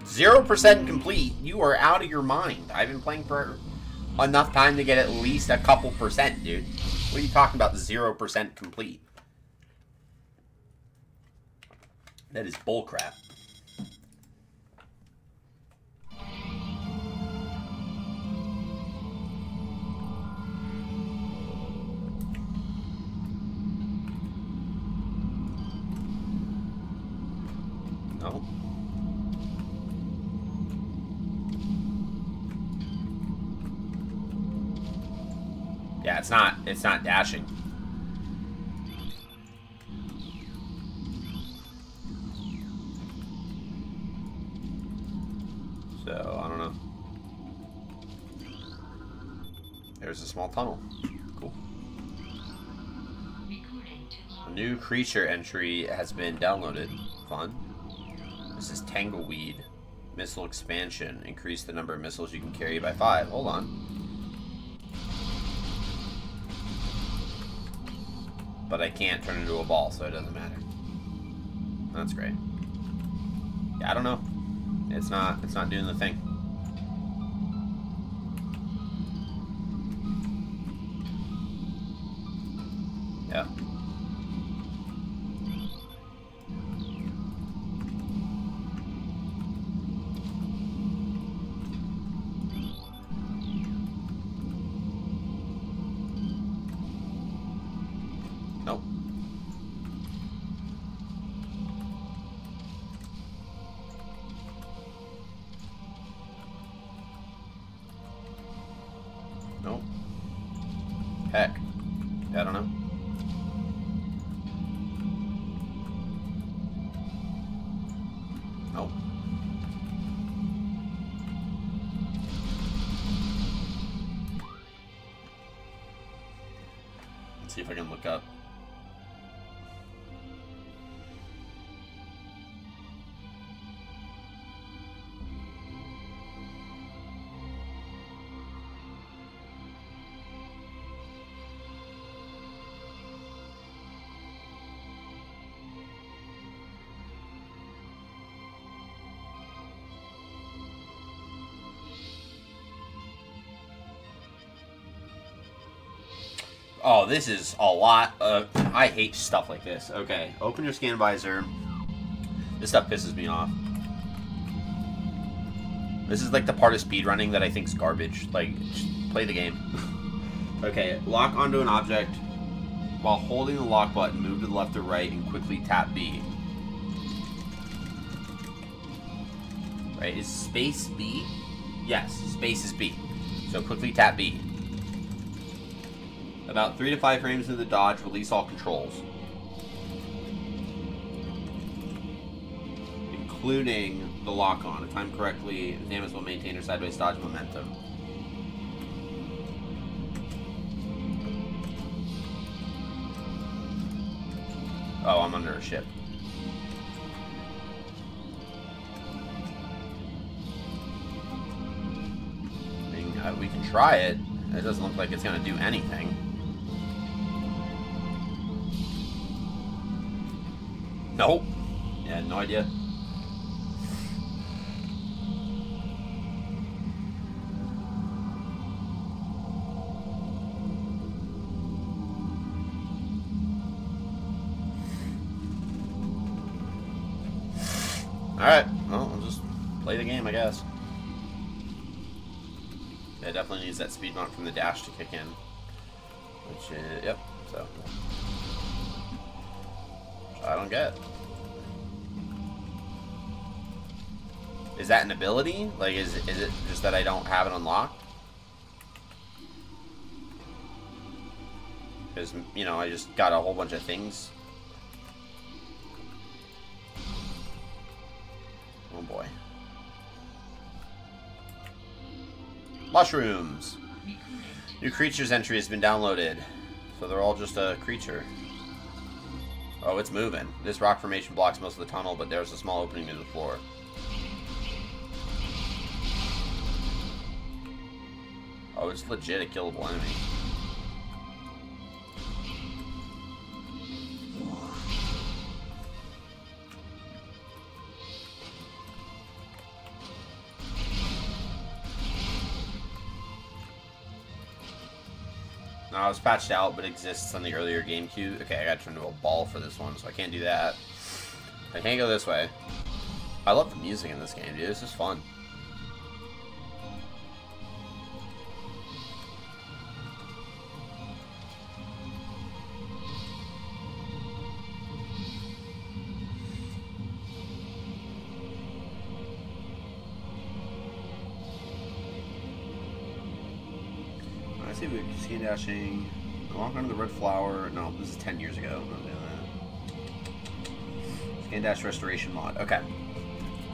Speaker 2: 0% complete. You are out of your mind. I've been playing for enough time to get at least a couple percent, dude. What are you talking about 0% complete? That is bullcrap. No. Yeah, it's not dashing. So, I don't know. There's a small tunnel. Cool. A new creature entry has been downloaded. Fun. This is Tangleweed. Missile expansion. Increase the number of missiles you can carry by 5. Hold on. But I can't turn into a ball, so it doesn't matter. That's great. Yeah, I don't know. It's not doing the thing. Yeah. Nope. Nope. Heck. I don't know. Nope. Let's see if I can look up. Oh, this is a lot of... I hate stuff like this. Okay, open your scan visor. This stuff pisses me off. This is like the part of speedrunning that I think's garbage. Like, just play the game. Okay, lock onto an object while holding the lock button, move to the left or right, and quickly tap B. Right, is space B? Yes, space is B. So quickly tap B. About 3 to 5 frames into the dodge, release all controls. Including the lock on. If timed correctly, Samus will maintain her sideways dodge momentum. Oh, I'm under a ship. I mean, we can try it. It doesn't look like it's going to do anything. Nope. Yeah, no idea. Alright, well, I'll just play the game, I guess. It definitely needs that speed bump from the dash to kick in. Which is, yep, so. Which I don't get. Is that an ability? Like, is it just that I don't have it unlocked? Because, you know, I just got a whole bunch of things. Oh boy. Mushrooms! New creatures entry has been downloaded. So they're all just a creature. Oh, it's moving. This rock formation blocks most of the tunnel, but there's a small opening to the floor. Oh, it's legit a killable enemy. Now, it's patched out, but exists on the earlier GameCube. Okay, I gotta turn into a ball for this one, so I can't do that. I can't go this way. I love the music in this game, dude. It's just fun. I see we're skin dashing. Walk under the red flower. No, this is 10 years ago. I'm not doing that. Skin dash restoration mod. Okay.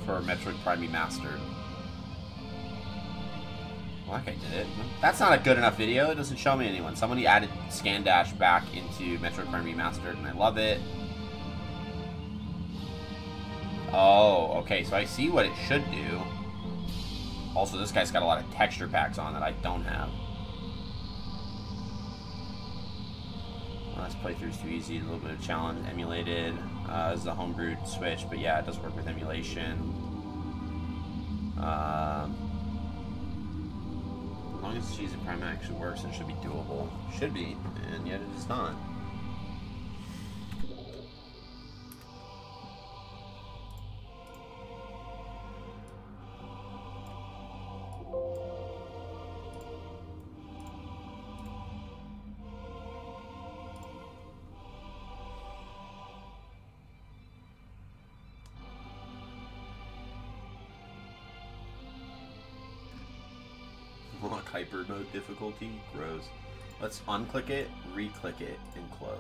Speaker 2: For Metroid Prime Remastered. Well, that guy did it. That's not a good enough video. It doesn't show me anyone. Somebody added scan dash back into Metroid Prime Remastered, and I love it. Oh, okay. So I see what it should do. Also, this guy's got a lot of texture packs on that I don't have. This playthrough's too easy, a little bit of challenge, emulated. This is a homebrewed Switch, but yeah, it does work with emulation. As long as the cheese and Prime actually works, it should be doable. Should be, and yet it is not. Unlock hyper mode difficulty grows. Let's unclick it, re-click it, and close.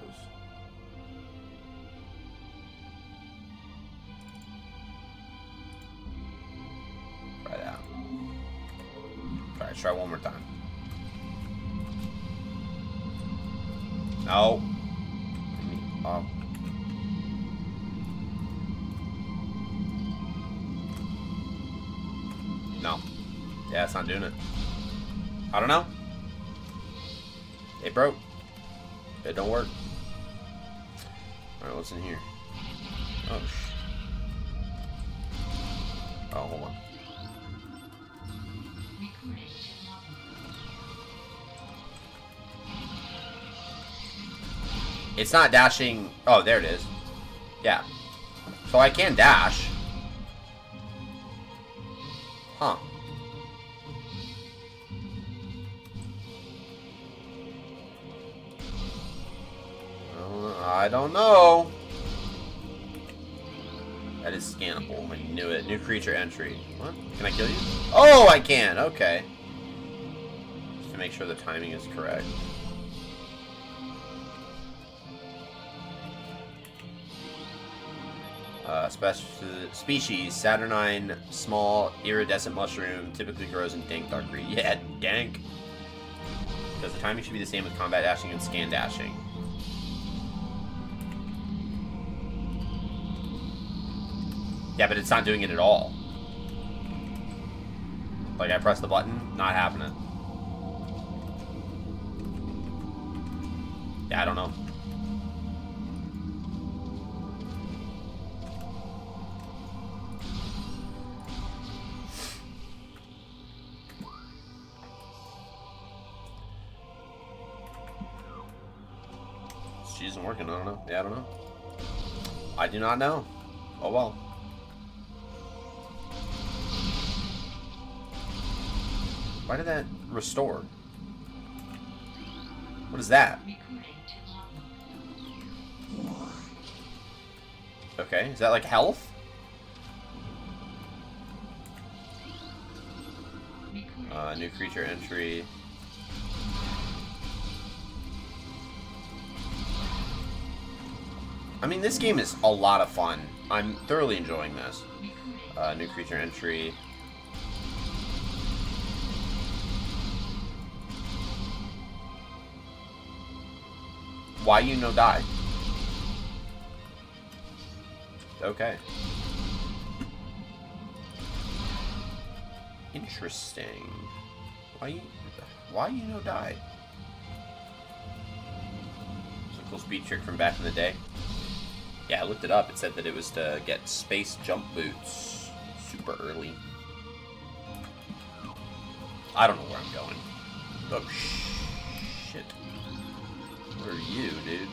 Speaker 2: Try that. Alright, try one more time. No. No. Yeah, it's not doing it. I don't know. It broke. It don't work. Alright, what's in here? Oh, oh, hold on. It's not dashing. Oh, there it is. Yeah. So I can dash. Huh. I don't know. That is scannable. I knew it. New creature entry. What? Can I kill you? Oh, I can. Okay. Just to make sure the timing is correct. Species, Saturnine, small, iridescent mushroom, typically grows in dank dark green. Yeah, dank. Because the timing should be the same with combat dashing and scan dashing. Yeah, but it's not doing it at all. Like, I press the button, not happening. Yeah, I don't know. She isn't working, I don't know. Yeah, I don't know. I do not know. Oh well. Why did that restore? What is that? Okay, is that like health? New creature entry. I mean, this game is a lot of fun. I'm thoroughly enjoying this. New creature entry. Why you no die? Okay. Interesting. Why you no die? It's a cool speed trick from back in the day. Yeah, I looked it up. It said that it was to get space jump boots super early. I don't know where I'm going. Oh, shit. Where are you, dude?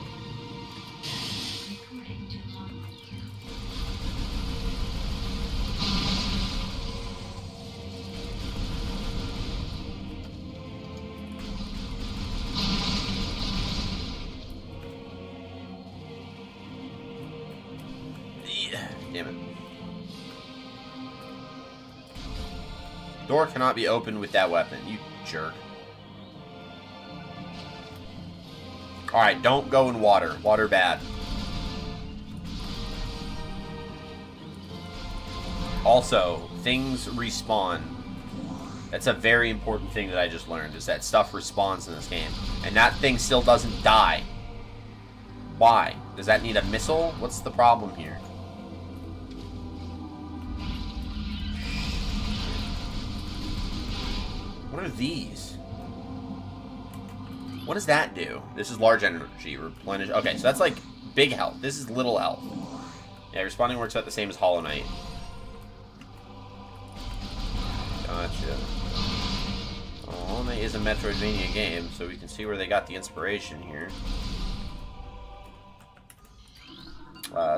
Speaker 2: Damn it. Door cannot be opened with that weapon, you jerk. Alright, don't go in water. Water bad. Also, things respawn. That's a very important thing that I just learned, is that stuff respawns in this game. And that thing still doesn't die. Why? Does that need a missile? What's the problem here? What are these? What does that do? This is large energy. Replenish. Okay, so that's like big health. This is little health. Yeah, respawning works out the same as Hollow Knight. Gotcha. Well, Hollow Knight is a Metroidvania game, so we can see where they got the inspiration here.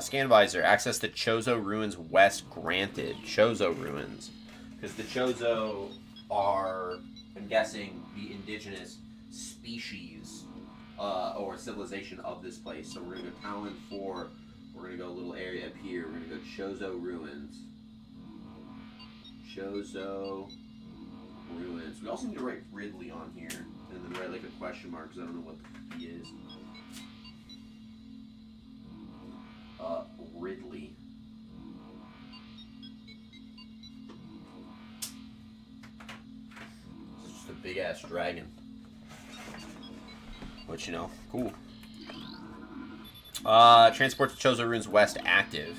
Speaker 2: Scan visor. Access to Chozo Ruins West granted. Chozo Ruins. Because the Chozo are, I'm guessing, the indigenous species or civilization of this place. So we're going to go Tallon 4. We're going to go a little area up here. We're going to go Chozo Ruins. Chozo Ruins. We also need to write Ridley on here. And then write like a question mark because I don't know what he is. Ridley. This is just a big ass dragon. Which, you know, cool. Transport to Chozo Ruins West active.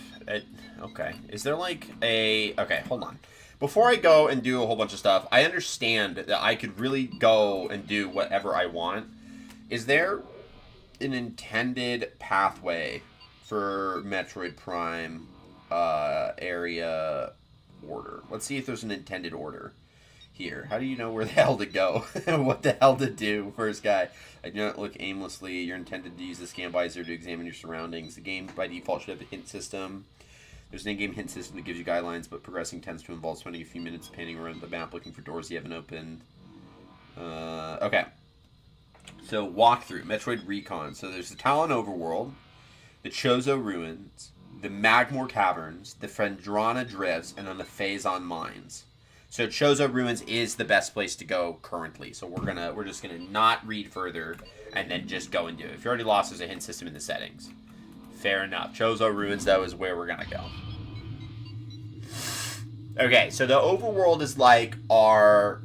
Speaker 2: Okay. Is there like a... Okay, hold on. Before I go and do a whole bunch of stuff, I understand that I could really go and do whatever I want. Is there an intended pathway for Metroid Prime area order? Let's see if there's an intended order here. How do you know where the hell to go? What the hell to do, first guy? I do not look aimlessly. You're intended to use the scan visor to examine your surroundings. The game by default should have a hint system. There's an in-game hint system that gives you guidelines, but progressing tends to involve spending a few minutes panning around the map looking for doors you haven't opened. Okay. So, walkthrough, Metroid Recon. So there's the Tallon overworld. the Chozo Ruins, the Magmore Caverns, the Fendrana Drifts, and then the Phazon Mines. So Chozo Ruins is the best place to go currently. So we're just gonna not read further and then just go and do it. If you already lost, there's a hint system in the settings. Fair enough. Chozo Ruins, though, is where we're gonna go. Okay, so the overworld is like our...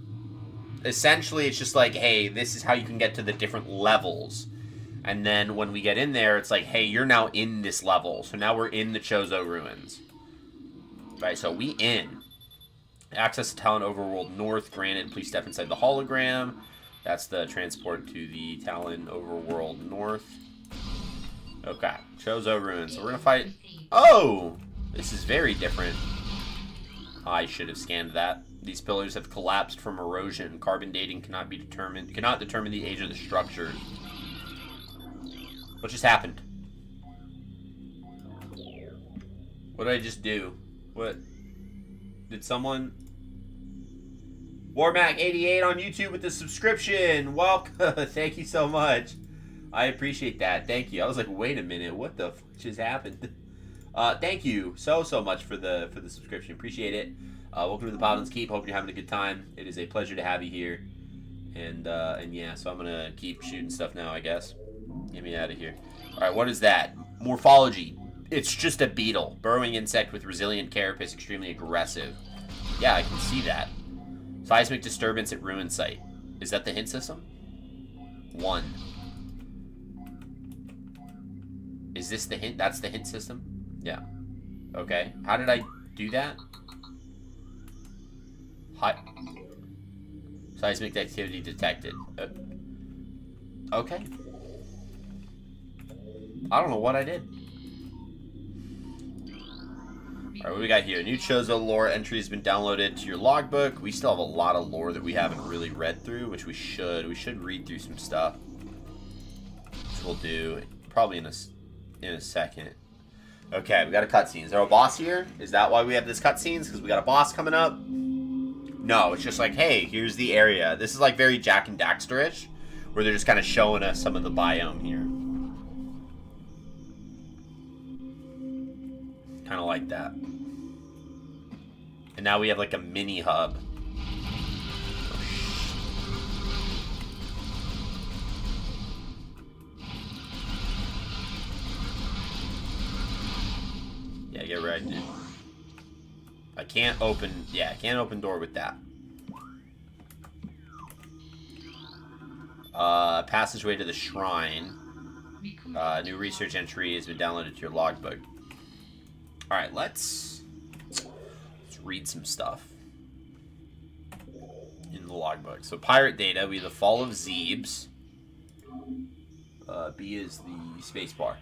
Speaker 2: Essentially, it's just like, hey, this is how you can get to the different levels. And then when we get in there, it's like, hey, you're now in this level. So now we're in the Chozo Ruins. Right, so we in. Access to Tallon Overworld North. Granted, please step inside the hologram. That's the transport to the Tallon Overworld North. Okay, Chozo Ruins. So we're going to fight... Oh! This is very different. I should have scanned that. These pillars have collapsed from erosion. Carbon dating cannot determine the age of the structures. What just happened? What did I just do? What? Did someone... Warmac88 on YouTube with the subscription. Welcome. Thank you so much. I appreciate that. Thank you. I was like, wait a minute. What the fuck just happened? Thank you so much for the subscription. Appreciate it. Welcome to the Paladins Keep. Hope you're having a good time. It is a pleasure to have you here. And yeah, so I'm gonna keep shooting stuff now, I guess. Get me out of here. All right, what is that? Morphology. It's just a beetle. Burrowing insect with resilient carapace, extremely aggressive. Yeah, I can see that. Seismic disturbance at ruin site. Is that the hint system? 1. Is this the hint? That's the hint system? Yeah. Okay. How did I do that? Hi. Seismic activity detected. Okay. I don't know what I did. Alright, what do we got here? New Chozo lore entry has been downloaded to your logbook. We still have a lot of lore that we haven't really read through, which we should. We should read through some stuff. Which we'll do probably in a second. Okay, we got a cutscene. Is there a boss here? Is that why we have this cutscenes? Because we got a boss coming up? No, it's just like, hey, here's the area. This is like very Jack and Daxter-ish, where they're just kind of showing us some of the biome here. Kind of like that. And now we have like a mini hub. Yeah, get right, dude. I can't open... Yeah, I can't open door with that. Passageway to the shrine. New research entry has been downloaded to your logbook. Alright, let's read some stuff in the logbook. So, pirate data, we have the fall of Zebes. B is the spacebar.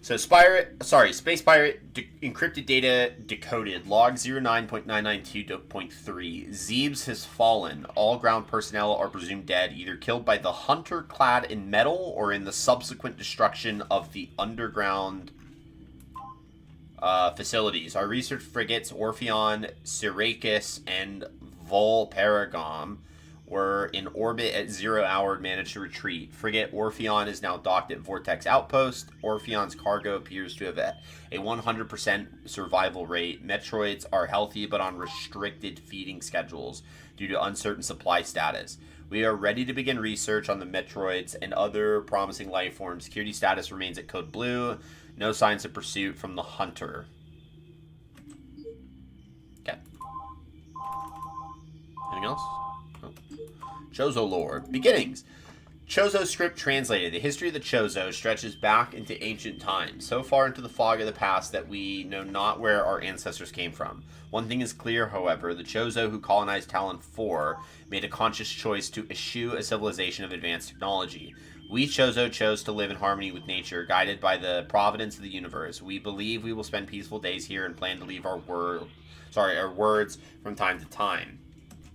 Speaker 2: So, Space Pirate, encrypted data decoded. Log 09.992.3. Zebes has fallen. All ground personnel are presumed dead, either killed by the hunter clad in metal or in the subsequent destruction of the underground facilities. Our research frigates, Orpheon, Syracuse, and Volparagam were in orbit at 0 hour and managed to retreat. Frigate Orpheon is now docked at Vortex Outpost. Orpheon's cargo appears to have a 100% survival rate. Metroids are healthy but on restricted feeding schedules due to uncertain supply status. We are ready to begin research on the Metroids and other promising life forms. Security status remains at Code Blue. No signs of pursuit from the hunter. Okay. Anything else? Oh. Chozo lore. Beginnings. Chozo script translated. The history of the Chozo stretches back into ancient times, so far into the fog of the past that we know not where our ancestors came from. One thing is clear, however, the Chozo who colonized Tallon 4 made a conscious choice to eschew a civilization of advanced technology. We Chozo chose to live in harmony with nature, guided by the providence of the universe. We believe we will spend peaceful days here and plan to leave our words from time to time.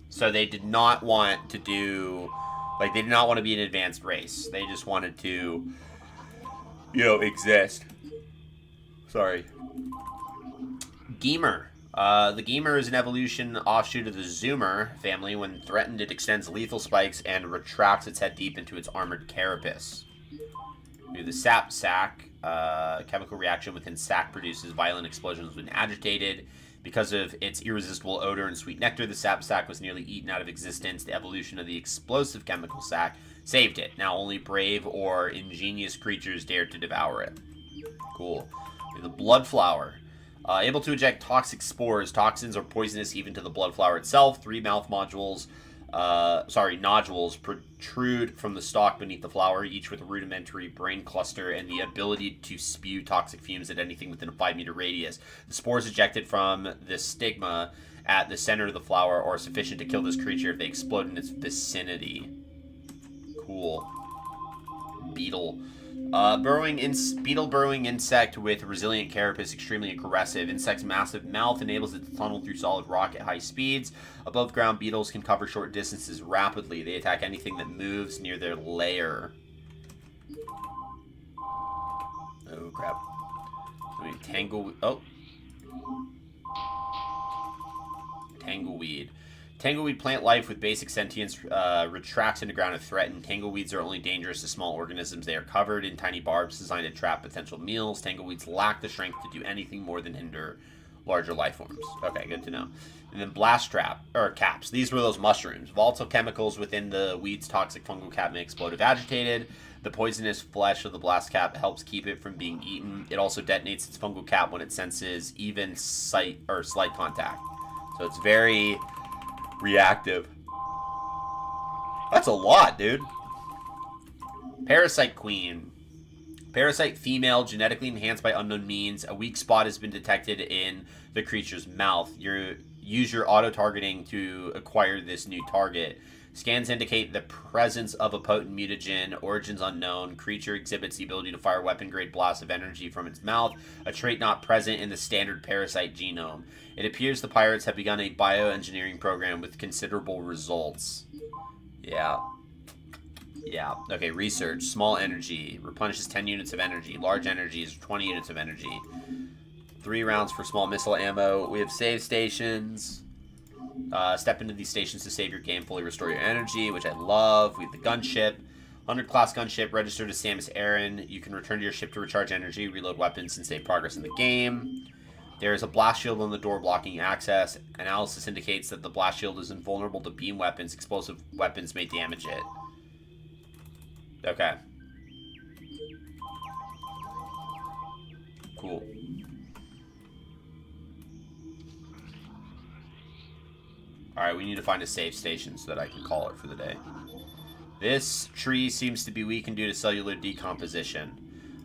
Speaker 2: So they did not want to do, like, they did not want to be an advanced race. They just wanted to, you know, exist. Sorry. Gemer. The Gemer is an evolution offshoot of the Zoomer family. When threatened, it extends lethal spikes and retracts its head deep into its armored carapace. The sap sac. Chemical reaction within sac produces violent explosions when agitated. Because of its irresistible odor and sweet nectar, the sap sac was nearly eaten out of existence. The evolution of the explosive chemical sac saved it. Now only brave or ingenious creatures dared to devour it. Cool. The blood flower. Able to eject toxic spores. Toxins are poisonous even to the blood flower itself. 3 mouth nodules protrude from the stalk beneath the flower, each with a rudimentary brain cluster and the ability to spew toxic fumes at anything within a 5-meter radius. The spores ejected from the stigma at the center of the flower are sufficient to kill this creature if they explode in its vicinity. Cool. Beetle. Beetle burrowing insect with resilient carapace, extremely aggressive. Insect's massive mouth enables it to tunnel through solid rock at high speeds. Above ground beetles can cover short distances rapidly. They attack anything that moves near their lair. Oh crap. Tangleweed. Tangleweed plant life with basic sentience retracts underground if threatened. Tangleweeds are only dangerous to small organisms. They are covered in tiny barbs designed to trap potential meals. Tangleweeds lack the strength to do anything more than hinder larger life forms. Okay, good to know. And then blast trap, or caps. These were those mushrooms. Volatile chemicals within the weed's toxic fungal cap may explode if agitated. The poisonous flesh of the blast cap helps keep it from being eaten. It also detonates its fungal cap when it senses even slight contact. So it's very reactive. That's a lot, dude. Parasite Queen. Parasite female, genetically enhanced by unknown means. A weak spot has been detected in the creature's mouth. Use your auto-targeting to acquire this new target. Scans indicate the presence of a potent mutagen. Origins unknown. Creature exhibits the ability to fire weapon-grade blasts of energy from its mouth, a trait not present in the standard parasite genome. It appears the pirates have begun a bioengineering program with considerable results. Yeah. Okay, research. Small energy. Replenishes 10 units of energy. Large energy is 20 units of energy. 3 rounds for small missile ammo. We have save stations. Step into these stations to save your game, fully restore your energy, which I love. We have the gunship. 100 class gunship, registered as Samus Aran. You can return to your ship to recharge energy, reload weapons, and save progress in the game. There is a blast shield on the door blocking access. Analysis indicates that the blast shield is invulnerable to beam weapons. Explosive weapons may damage it. Okay. Cool. Alright, we need to find a safe station so that I can call it for the day. This tree seems to be weakened due to cellular decomposition.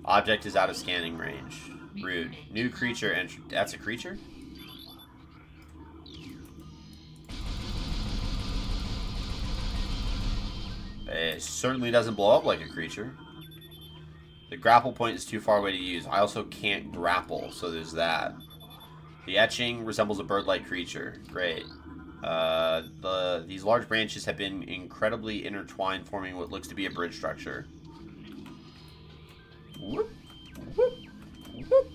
Speaker 2: Object is out of scanning range. Rude. New creature entry. That's a creature? It certainly doesn't blow up like a creature. The grapple point is too far away to use. I also can't grapple, so there's that. The etching resembles a bird-like creature. Great. These large branches have been incredibly intertwined, forming what looks to be a bridge structure. Whoop. Whoop. Whoop.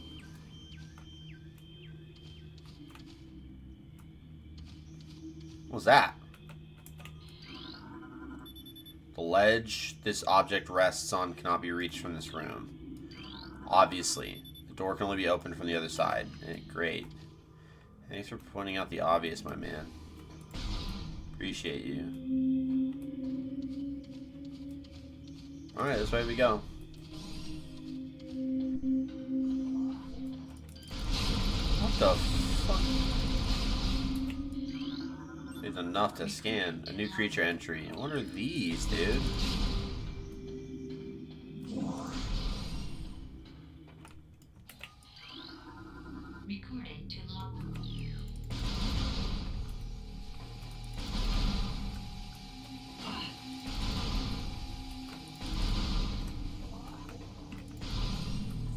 Speaker 2: What was that? The ledge this object rests on cannot be reached from this room. Obviously. The door can only be opened from the other side. Great. Thanks for pointing out the obvious, my man. Appreciate you. Alright, this way we go. What the fuck? It's enough to scan. A new creature entry. What are these, dude?
Speaker 3: Recording to log.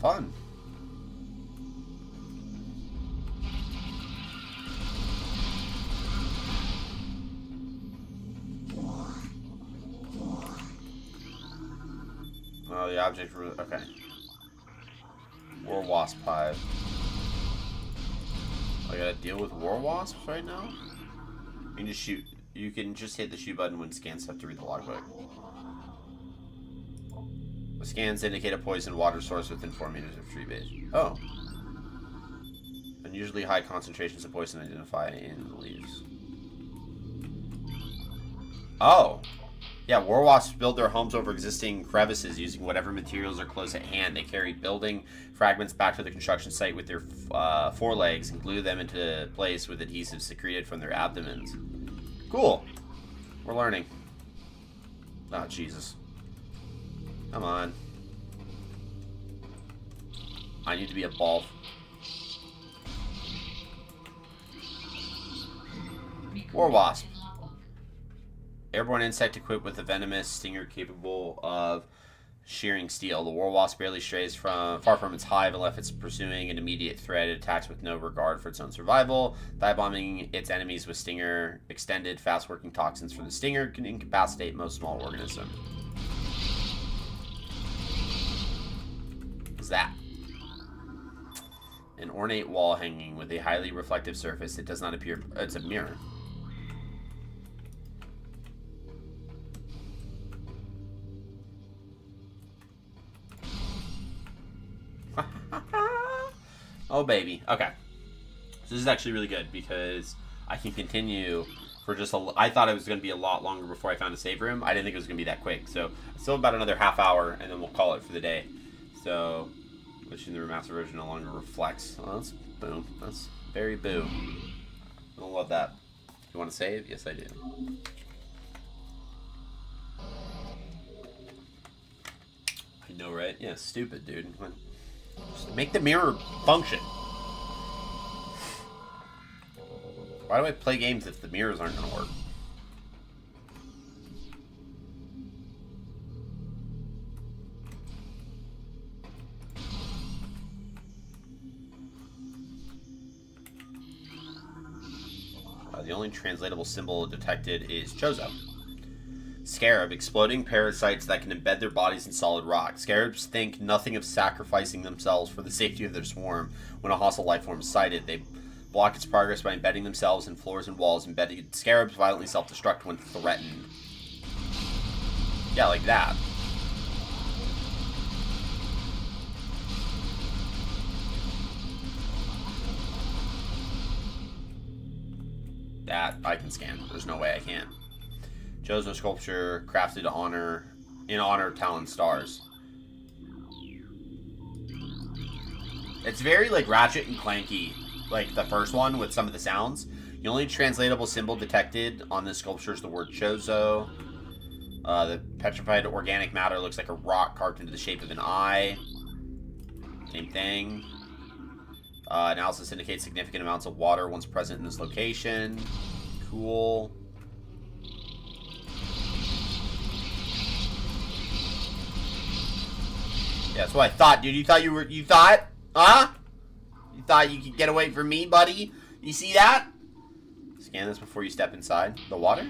Speaker 2: Fun. Oh, the object. Okay. War Wasp Hive. I gotta deal with war wasps right now? You can just shoot. You can just hit the shoot button when scan stuff to read the logbook. The scans indicate a poisoned water source within 4 meters of tree base. Oh. Unusually high concentrations of poison identify in the leaves. Oh. Yeah, war wasps build their homes over existing crevices using whatever materials are close at hand. They carry building fragments back to the construction site with their forelegs and glue them into place with adhesives secreted from their abdomens. Cool. We're learning. Oh, Jesus. Come on. I need to be a ball. War wasp. Airborne insect equipped with a venomous stinger capable of shearing steel. The war wasp barely strays far from its hive unless it's pursuing an immediate threat. It attacks with no regard for its own survival. Dive-bombing its enemies with stinger extended, fast-working toxins from the stinger can incapacitate most small organisms. What's that? An ornate wall hanging with a highly reflective surface. It does not appear... It's a mirror. Oh, baby. Okay. So this is actually really good because I can continue for just a... I thought it was going to be a lot longer before I found a save room. I didn't think it was going to be that quick. So still about another half hour, and then we'll call it for the day. So, glitching the remastered version no longer reflects. Well, that's boom. That's very boo. I love that. You want to save? Yes, I do. I know, right? Yeah, stupid, dude. Just make the mirror function. Why do I play games if the mirrors aren't going to work? The only translatable symbol detected is Chozo. Scarab, exploding parasites that can embed their bodies in solid rock. Scarabs think nothing of sacrificing themselves for the safety of their swarm. When a hostile life form is sighted, they block its progress by embedding themselves in floors and walls. Embedded scarabs violently self-destruct when threatened. Yeah, like that. That I can scan. There's no way I can't. Chozo sculpture crafted in honor of Tallon stars. It's very like Ratchet and Clanky, like the first one with some of the sounds. The only translatable symbol detected on this sculpture is the word Chozo. The petrified organic matter looks like a rock carved into the shape of an eye. Same thing. Analysis indicates significant amounts of water once present in this location. Cool. Yeah, that's what I thought, dude. You thought? Huh? You thought you could get away from me, buddy? You see that? Scan this before you step inside. The water?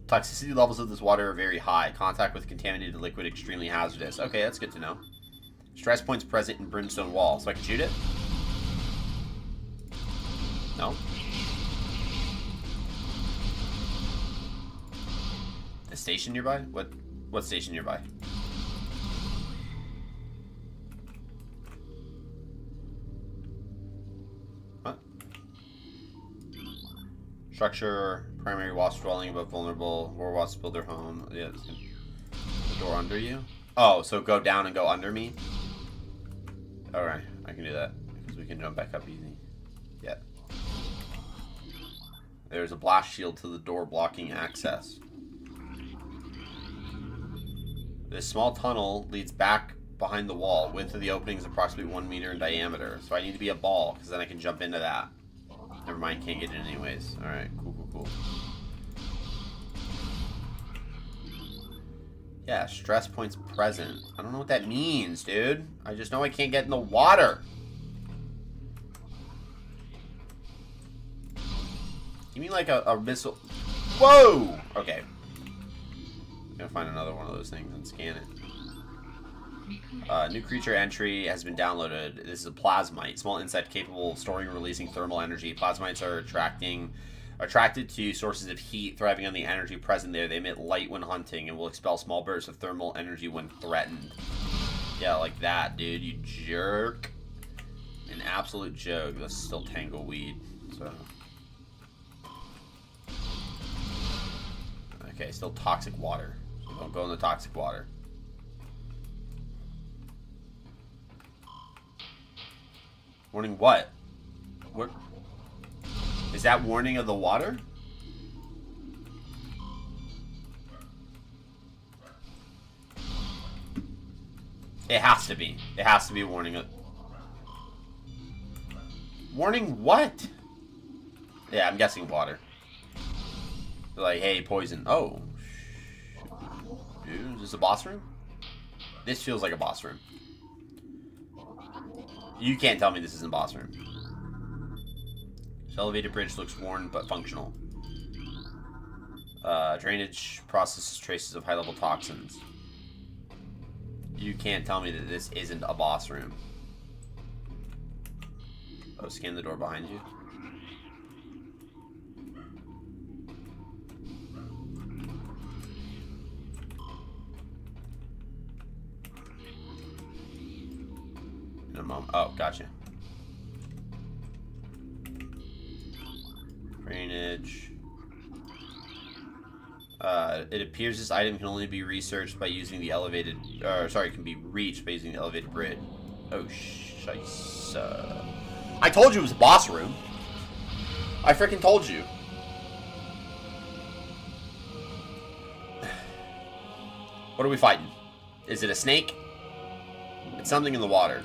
Speaker 2: Toxicity levels of this water are very high. Contact with contaminated liquid extremely hazardous. Okay, that's good to know. Stress points present in brimstone wall. So I can shoot it? No? A station nearby? What station nearby? What? Structure, primary wasp dwelling above vulnerable. War wasps build their home. Yeah, the door under you? Oh, so go down and go under me? Alright, I can do that. Because we can jump back up easy. Yeah. There's a blast shield to the door blocking access. This small tunnel leads back behind the wall. Width of the opening is approximately 1 meter in diameter. So I need to be a ball, because then I can jump into that. Never mind, can't get in anyways. Alright, cool. Yeah, stress points present. I don't know what that means, dude. I just know I can't get in the water. You mean like a missile? Whoa! Okay. I'm gonna find another one of those things and scan it. New creature entry has been downloaded. This is a plasmite. Small insect capable of storing and releasing thermal energy. Plasmites are attracting Attracted to sources of heat, thriving on the energy present there, they emit light when hunting and will expel small bursts of thermal energy when threatened. Yeah, like that, dude. You jerk. An absolute joke. That's still tangleweed, so... Okay, still toxic water. So don't go in the toxic water. Warning what? What? Is that warning of the water? It has to be. It has to be a warning of... Warning what? Yeah, I'm guessing water. Like, hey, poison. Oh. Dude, is this a boss room? This feels like a boss room. You can't tell me this isn't a boss room. This elevated bridge looks worn but functional. Drainage processes traces of high-level toxins. You can't tell me that this isn't a boss room. Oh, scan the door behind you. In a moment. Oh, gotcha. Drainage. It appears this item can only be researched by using the elevated... can be reached by using the elevated bridge. Oh, shice. I told you it was a boss room. I freaking told you. What are we fighting? Is it a snake? It's something in the water.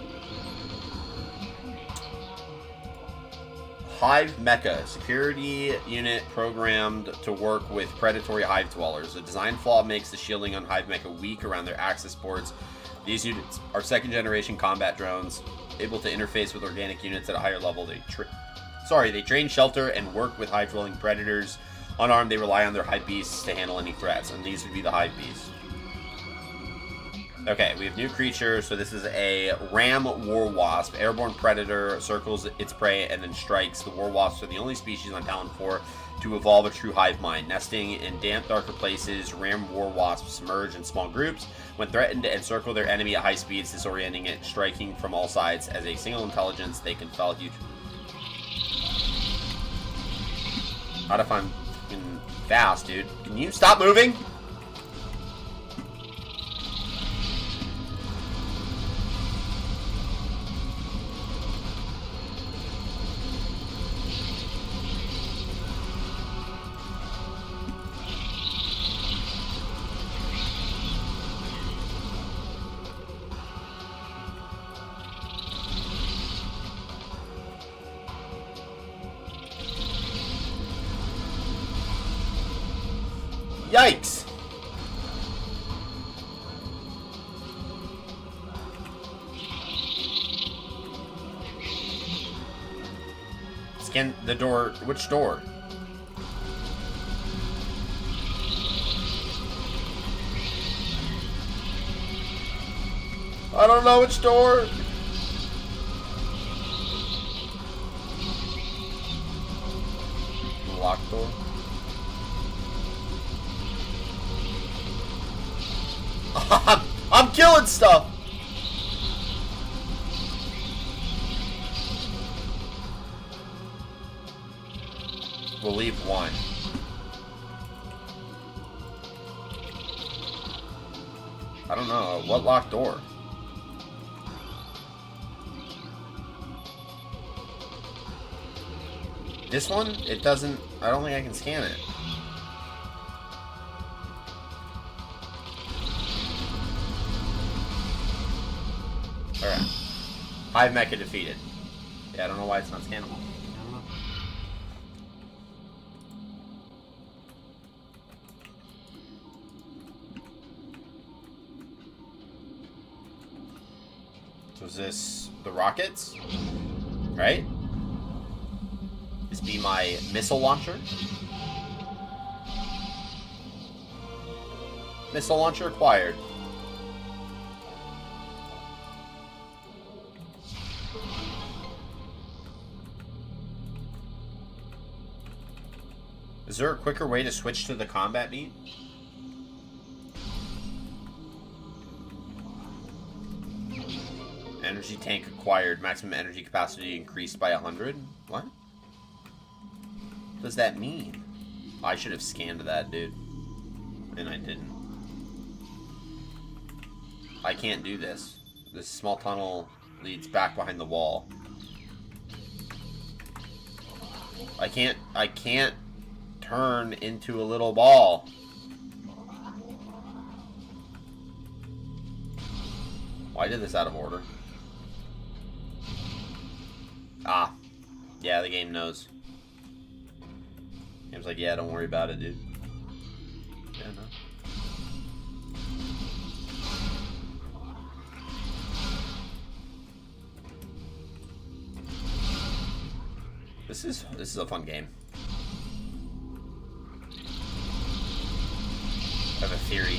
Speaker 2: Hive Mecha, security unit programmed to work with predatory hive dwellers. A design flaw makes the shielding on Hive Mecha weak around their access ports. These units are second-generation combat drones, able to interface with organic units at a higher level. They train, shelter, and work with hive-dwelling predators. Unarmed, they rely on their hive beasts to handle any threats, and these would be the hive beasts. Okay, we have new creature, so this is a ram war wasp. Airborne predator circles its prey and then strikes. The war wasps are the only species on Tallon 4 to evolve a true hive mind. Nesting in damp, darker places, ram war wasps emerge in small groups. When threatened, encircle their enemy at high speeds, disorienting it, striking from all sides. As a single intelligence, they can fell huge. Not if I'm fast, dude. Can you stop moving? Yikes! Scan the door. Which door? I don't know which door. The locked door. I'm killing stuff. We'll leave one. I don't know. What locked door? This one? It doesn't... I don't think I can scan it. Alright. Hive Mecha defeated. Yeah, I don't know why it's not scannable. I don't know. So is this the rockets? Right? This be my missile launcher? Missile launcher acquired. Is there a quicker way to switch to the combat beam? Energy tank acquired. Maximum energy capacity increased by 100? What? What does that mean? I should have scanned that, dude. And I didn't. I can't do this. This small tunnel leads back behind the wall. I can't turn into a little ball. Why did this out of order? Ah. Yeah, the game knows. Game's like, yeah, don't worry about it, dude. Yeah, no. This is a fun game. I have a theory.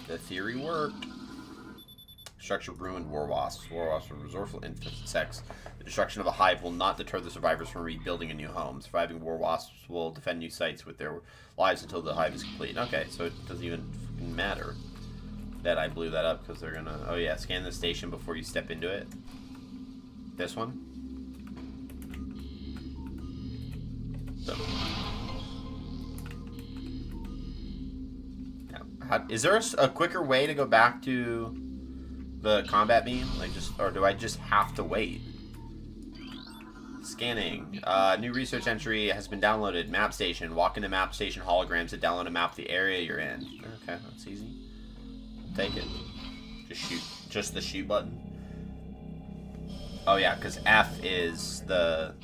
Speaker 2: The theory worked. Structure ruined war wasps. War wasps are resourceful insects. The destruction of a hive will not deter the survivors from rebuilding a new home. Surviving war wasps will defend new sites with their lives until the hive is complete. Okay, so it doesn't even matter that I blew that up because they're gonna... Oh yeah, scan the station before you step into it. This one. So. Is there a quicker way to go back to the combat beam? Like or do I just have to wait? Scanning. New research entry has been downloaded. Map station. Walk into map station holograms to download a map of the area you're in. Okay, that's easy. Take it. Just shoot. Just the shoot button. Oh yeah, because F is the...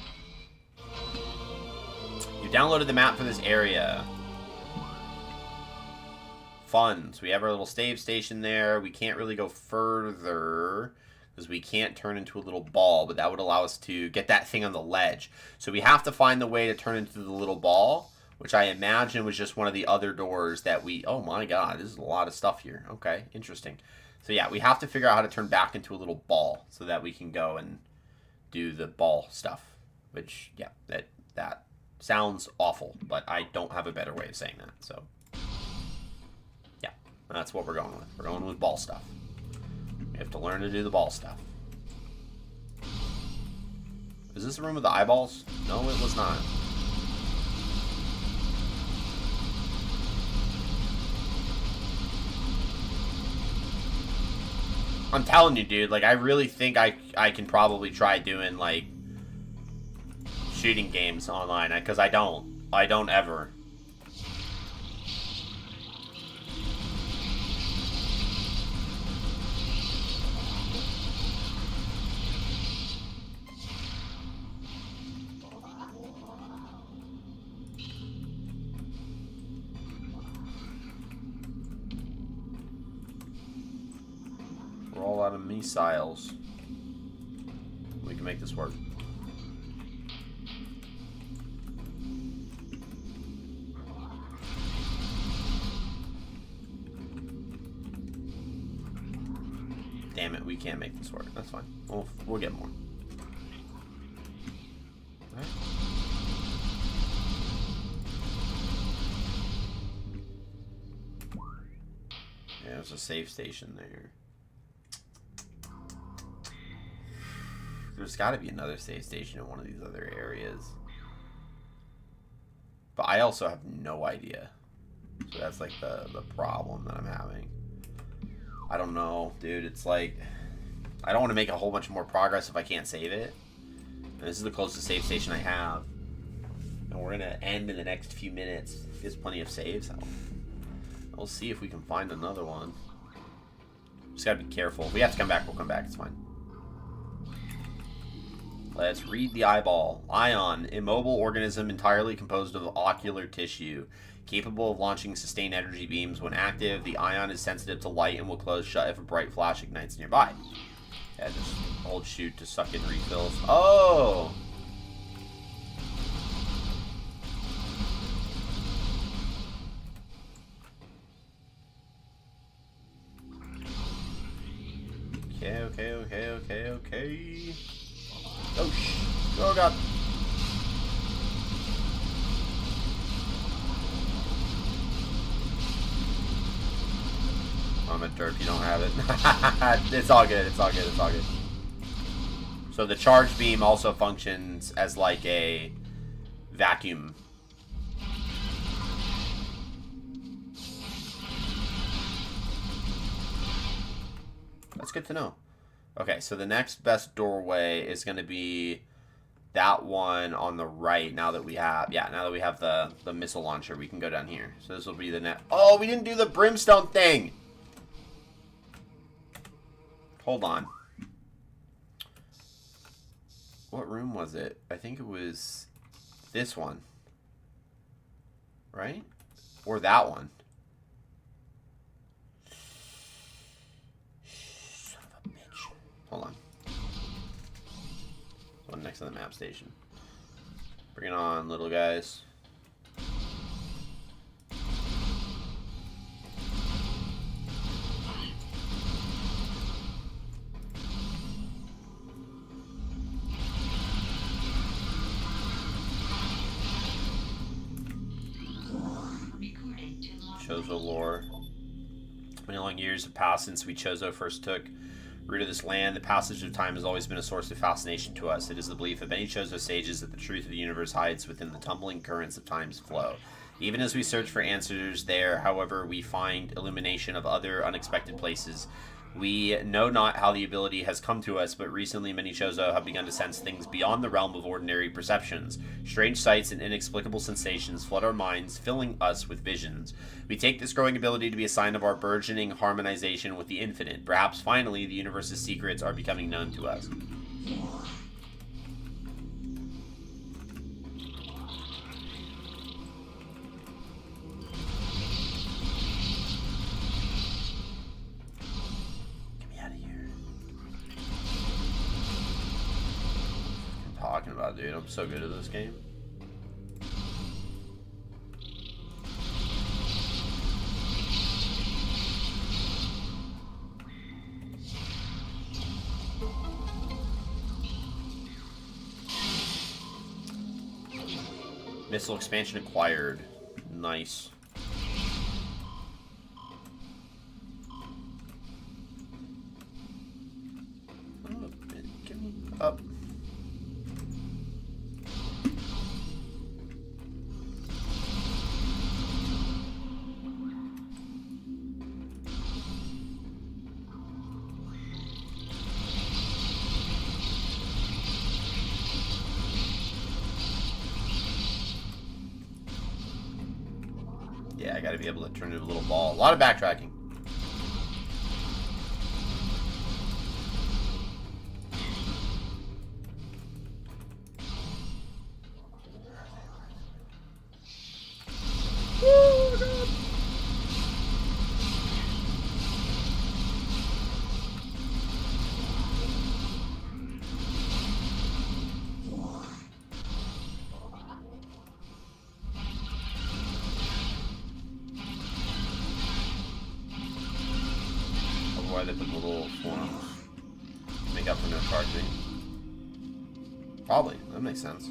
Speaker 2: You downloaded the map for this area. Fun. So we have our little save station there. We can't really go further because we can't turn into a little ball, but that would allow us to get that thing on the ledge. So we have to find the way to turn into the little ball, which I imagine was just one of the other doors that we... Oh my god, this is a lot of stuff here. Okay, interesting. So yeah, we have to figure out how to turn back into a little ball so that we can go and do the ball stuff. Which, yeah, that sounds awful, but I don't have a better way of saying that, so... That's what we're going with. We're going with ball stuff. We have to learn to do the ball stuff. Is this the room with the eyeballs? No, it was not. I'm telling you, dude, like, I really think I can probably try doing, like, shooting games online, because I don't. I don't ever. Roll out of missiles. We can make this work. Damn it, we can't make this work. That's fine. We'll get more. Alright. Yeah, there's a safe station there. There's got to be another save station in one of these other areas. But I also have no idea. So that's like the problem that I'm having. I don't know, dude. It's like... I don't want to make a whole bunch more progress if I can't save it. And this is the closest save station I have. And we're going to end in the next few minutes. There's plenty of saves. We'll see if we can find another one. Just got to be careful. If we have to come back, we'll come back. It's fine. Let's read the eyeball. Ion, immobile organism entirely composed of ocular tissue. Capable of launching sustained energy beams when active. The ion is sensitive to light and will close shut if a bright flash ignites nearby. Yeah, just hold shoot to suck in refills. Oh! Okay. Okay. Oh, oh god. I'm a derp, you don't have it. It's all good, it's all good, it's all good. So the charge beam also functions as like a vacuum. That's good to know. Okay, so the next best doorway is going to be that one on the right. Now that we have, now that we have the missile launcher, we can go down here. So this will be the net. Oh, we didn't do the brimstone thing. Hold on. What room was it? I think it was this one. Right? Or that one. Son of a bitch. Hold on. One next to the map station. Bring it on, little guys. Chozo lore. Many long years have passed since we Chozo first took root of this land. The passage of time has always been a source of fascination to us. It is the belief of many Chozo sages that the truth of the universe hides within the tumbling currents of time's flow. Even as we search for answers there, however, we find illumination of other unexpected places. We know not how the ability has come to us, but recently many Chozo have begun to sense things beyond the realm of ordinary perceptions. Strange sights and inexplicable sensations flood our minds, filling us with visions. We take this growing ability to be a sign of our burgeoning harmonization with the infinite. Perhaps finally the universe's secrets are becoming known to us. Talking about, dude. I'm so good at this game. Missile expansion acquired. Nice. Oh, get me up. Yeah, I gotta be able to turn it into a little ball. A lot of backtracking. Oh, God. Why they put the little forms make up for no charging. Probably. That makes sense.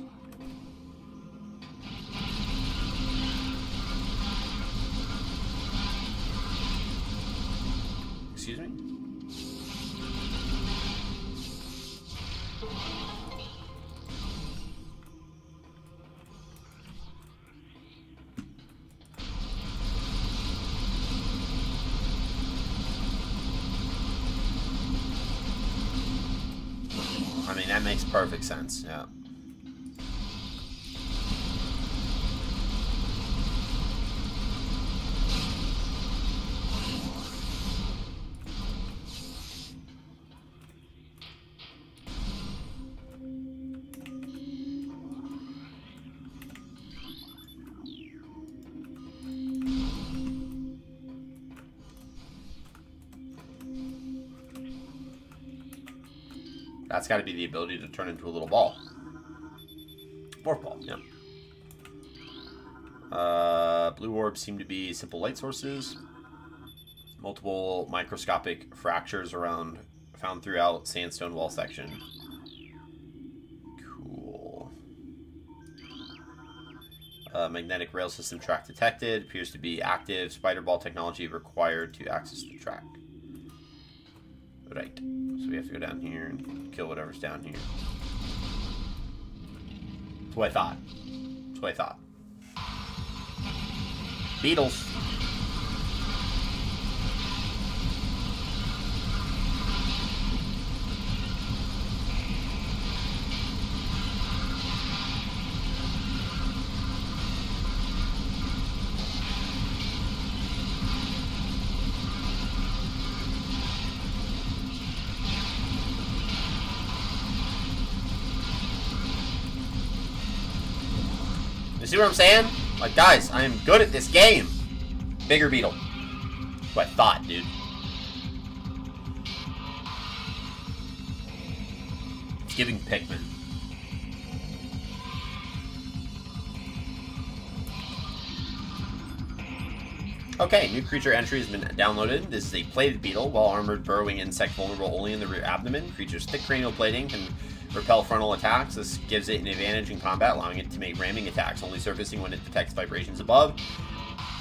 Speaker 2: Excuse me? I mean, that makes perfect sense, yeah. That's got to be the ability to turn into a little ball. Morph ball, yeah. Blue orbs seem to be simple light sources. Multiple microscopic fractures around found throughout sandstone wall section. Cool. Magnetic rail system track detected. Appears to be active. Spider ball technology required to access the track. Right. So we have to go down here and kill whatever's down here. That's what I thought. That's what I thought. Beetles. You see what I'm saying? Like, guys, I am good at this game. Bigger beetle. That's what I thought, dude. It's giving Pikmin. Okay, new creature entry has been downloaded. This is a plated beetle, well-armored, burrowing insect vulnerable only in the rear abdomen. Creature's thick cranial plating can repel frontal attacks. This gives it an advantage in combat, allowing it to make ramming attacks, only surfacing when it detects vibrations above.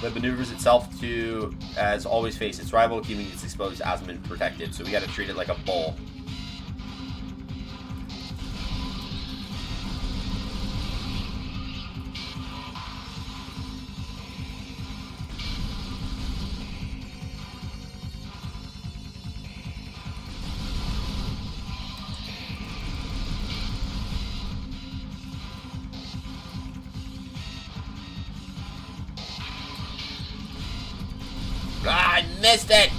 Speaker 2: It maneuvers itself to, as always, face its rival, keeping its exposed abdomen protected. So we gotta treat it like a bull. Ah, I missed it!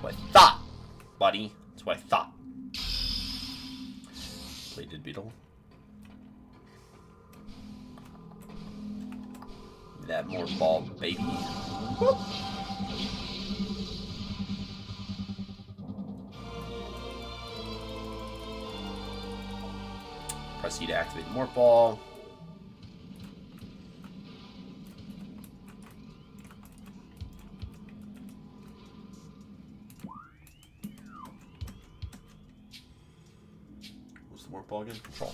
Speaker 2: What I thought, buddy. That's what I thought. Plated beetle. That more ball, baby. Whoop. Press C to activate the morph ball. What's the morph ball again? Control.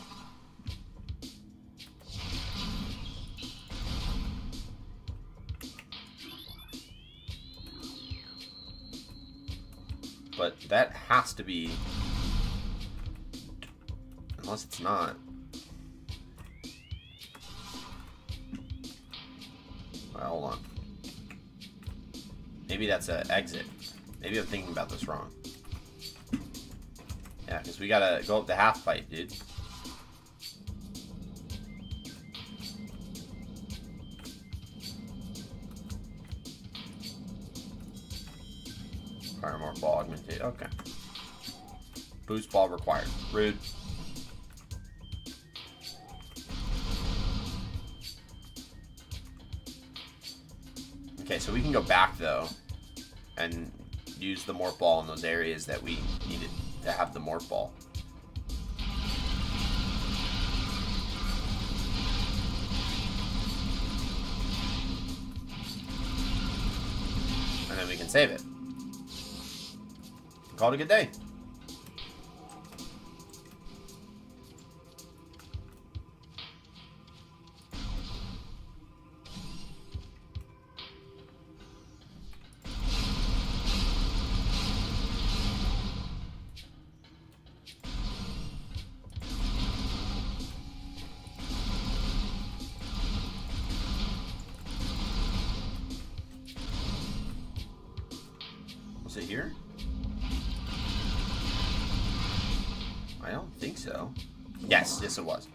Speaker 2: But that has to be... Unless it's not. Well, hold on. Maybe that's an exit. Maybe I'm thinking about this wrong. Yeah, because we gotta go up the half pipe, dude. Fire more ball augmented. Okay. Boost ball required. Rude. Okay, so we can go back, though, and use the morph ball in those areas that we needed to have the morph ball. And then we can save it. Call it a good day. Was it here? I don't think so. Yes, yes it was.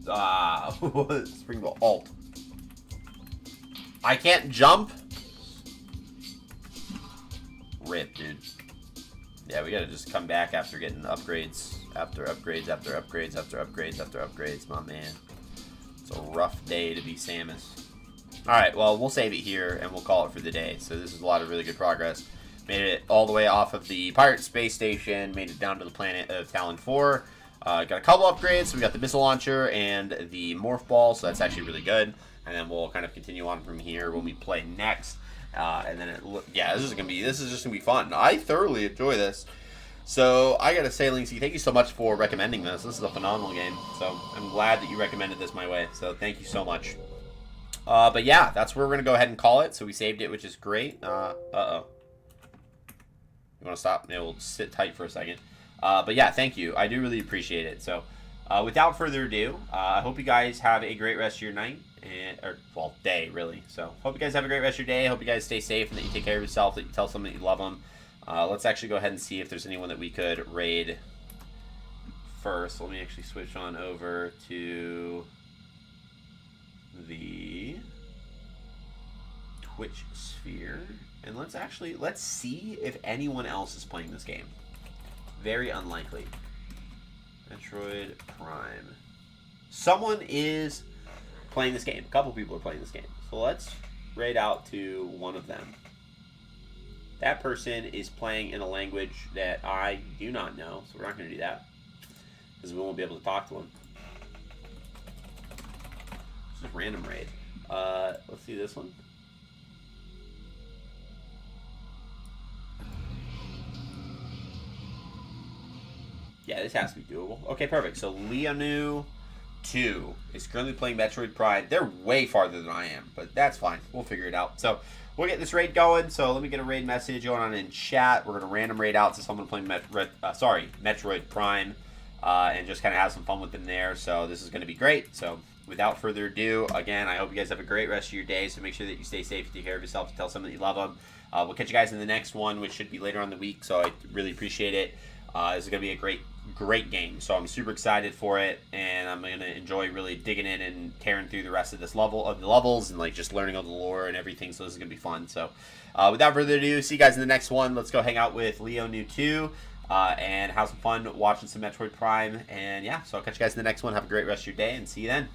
Speaker 2: Ah, spring ball alt. I can't jump. Rip, dude. Yeah, we gotta just come back after getting upgrades, after upgrades, after upgrades, after upgrades, after upgrades, my man. It's a rough day to be Samus. Alright, well, we'll save it here, and we'll call it for the day. So this is a lot of really good progress. Made it all the way off of the Pirate Space Station, made it down to the planet of Tallon 4. Got a couple upgrades, so we got the missile launcher and the morph ball, so that's actually really good. And then we'll kind of continue on from here when we play next. And then, yeah, this is just gonna be fun. I thoroughly enjoy this. So I gotta say, Linksy, thank you so much for recommending this. This is a phenomenal game. So I'm glad that you recommended this my way. So thank you so much. But yeah, that's where we're gonna go ahead and call it. So we saved it, which is great. Uh-oh. You wanna stop? Yeah, we'll sit tight for a second. But yeah, thank you. I do really appreciate it. So without further ado, I hope you guys have a great rest of your night. Well, day, really. So, hope you guys have a great rest of your day. Hope you guys stay safe and that you take care of yourself, that you tell someone that you love them. Let's actually go ahead and see if there's anyone that we could raid first. Let me actually switch on over to the Twitch sphere. And let's see if anyone else is playing this game. Very unlikely. Metroid Prime. Someone is playing this game. A couple people are playing this game. So let's raid out to one of them. That person is playing in a language that I do not know, so we're not going to do that because we won't be able to talk to him. It's just random raid. Let's see this one. Yeah, this has to be doable. Okay, perfect. So Leonu 2 is currently playing Metroid Prime. They're way farther than I am, but that's fine. We'll figure it out. So we'll get this raid going. So let me get a raid message going on in chat. We're going to random raid out to someone playing Metroid Prime and just kind of have some fun with them there. So this is going to be great. So without further ado, again, I hope you guys have a great rest of your day. So make sure that you stay safe, take care of yourself, tell someone that you love them. We'll catch you guys in the next one, which should be later on in the week. So I really appreciate it. This is going to be a great game, so I'm super excited for it, and I'm gonna enjoy really digging in and tearing through the rest of the levels and like just learning all the lore and everything. So this is gonna be fun. So without further ado, see you guys in the next one. Let's go hang out with Leonu 2 and have some fun watching some Metroid Prime. And yeah, so I'll catch you guys in the next one. Have a great rest of your day, and see you then.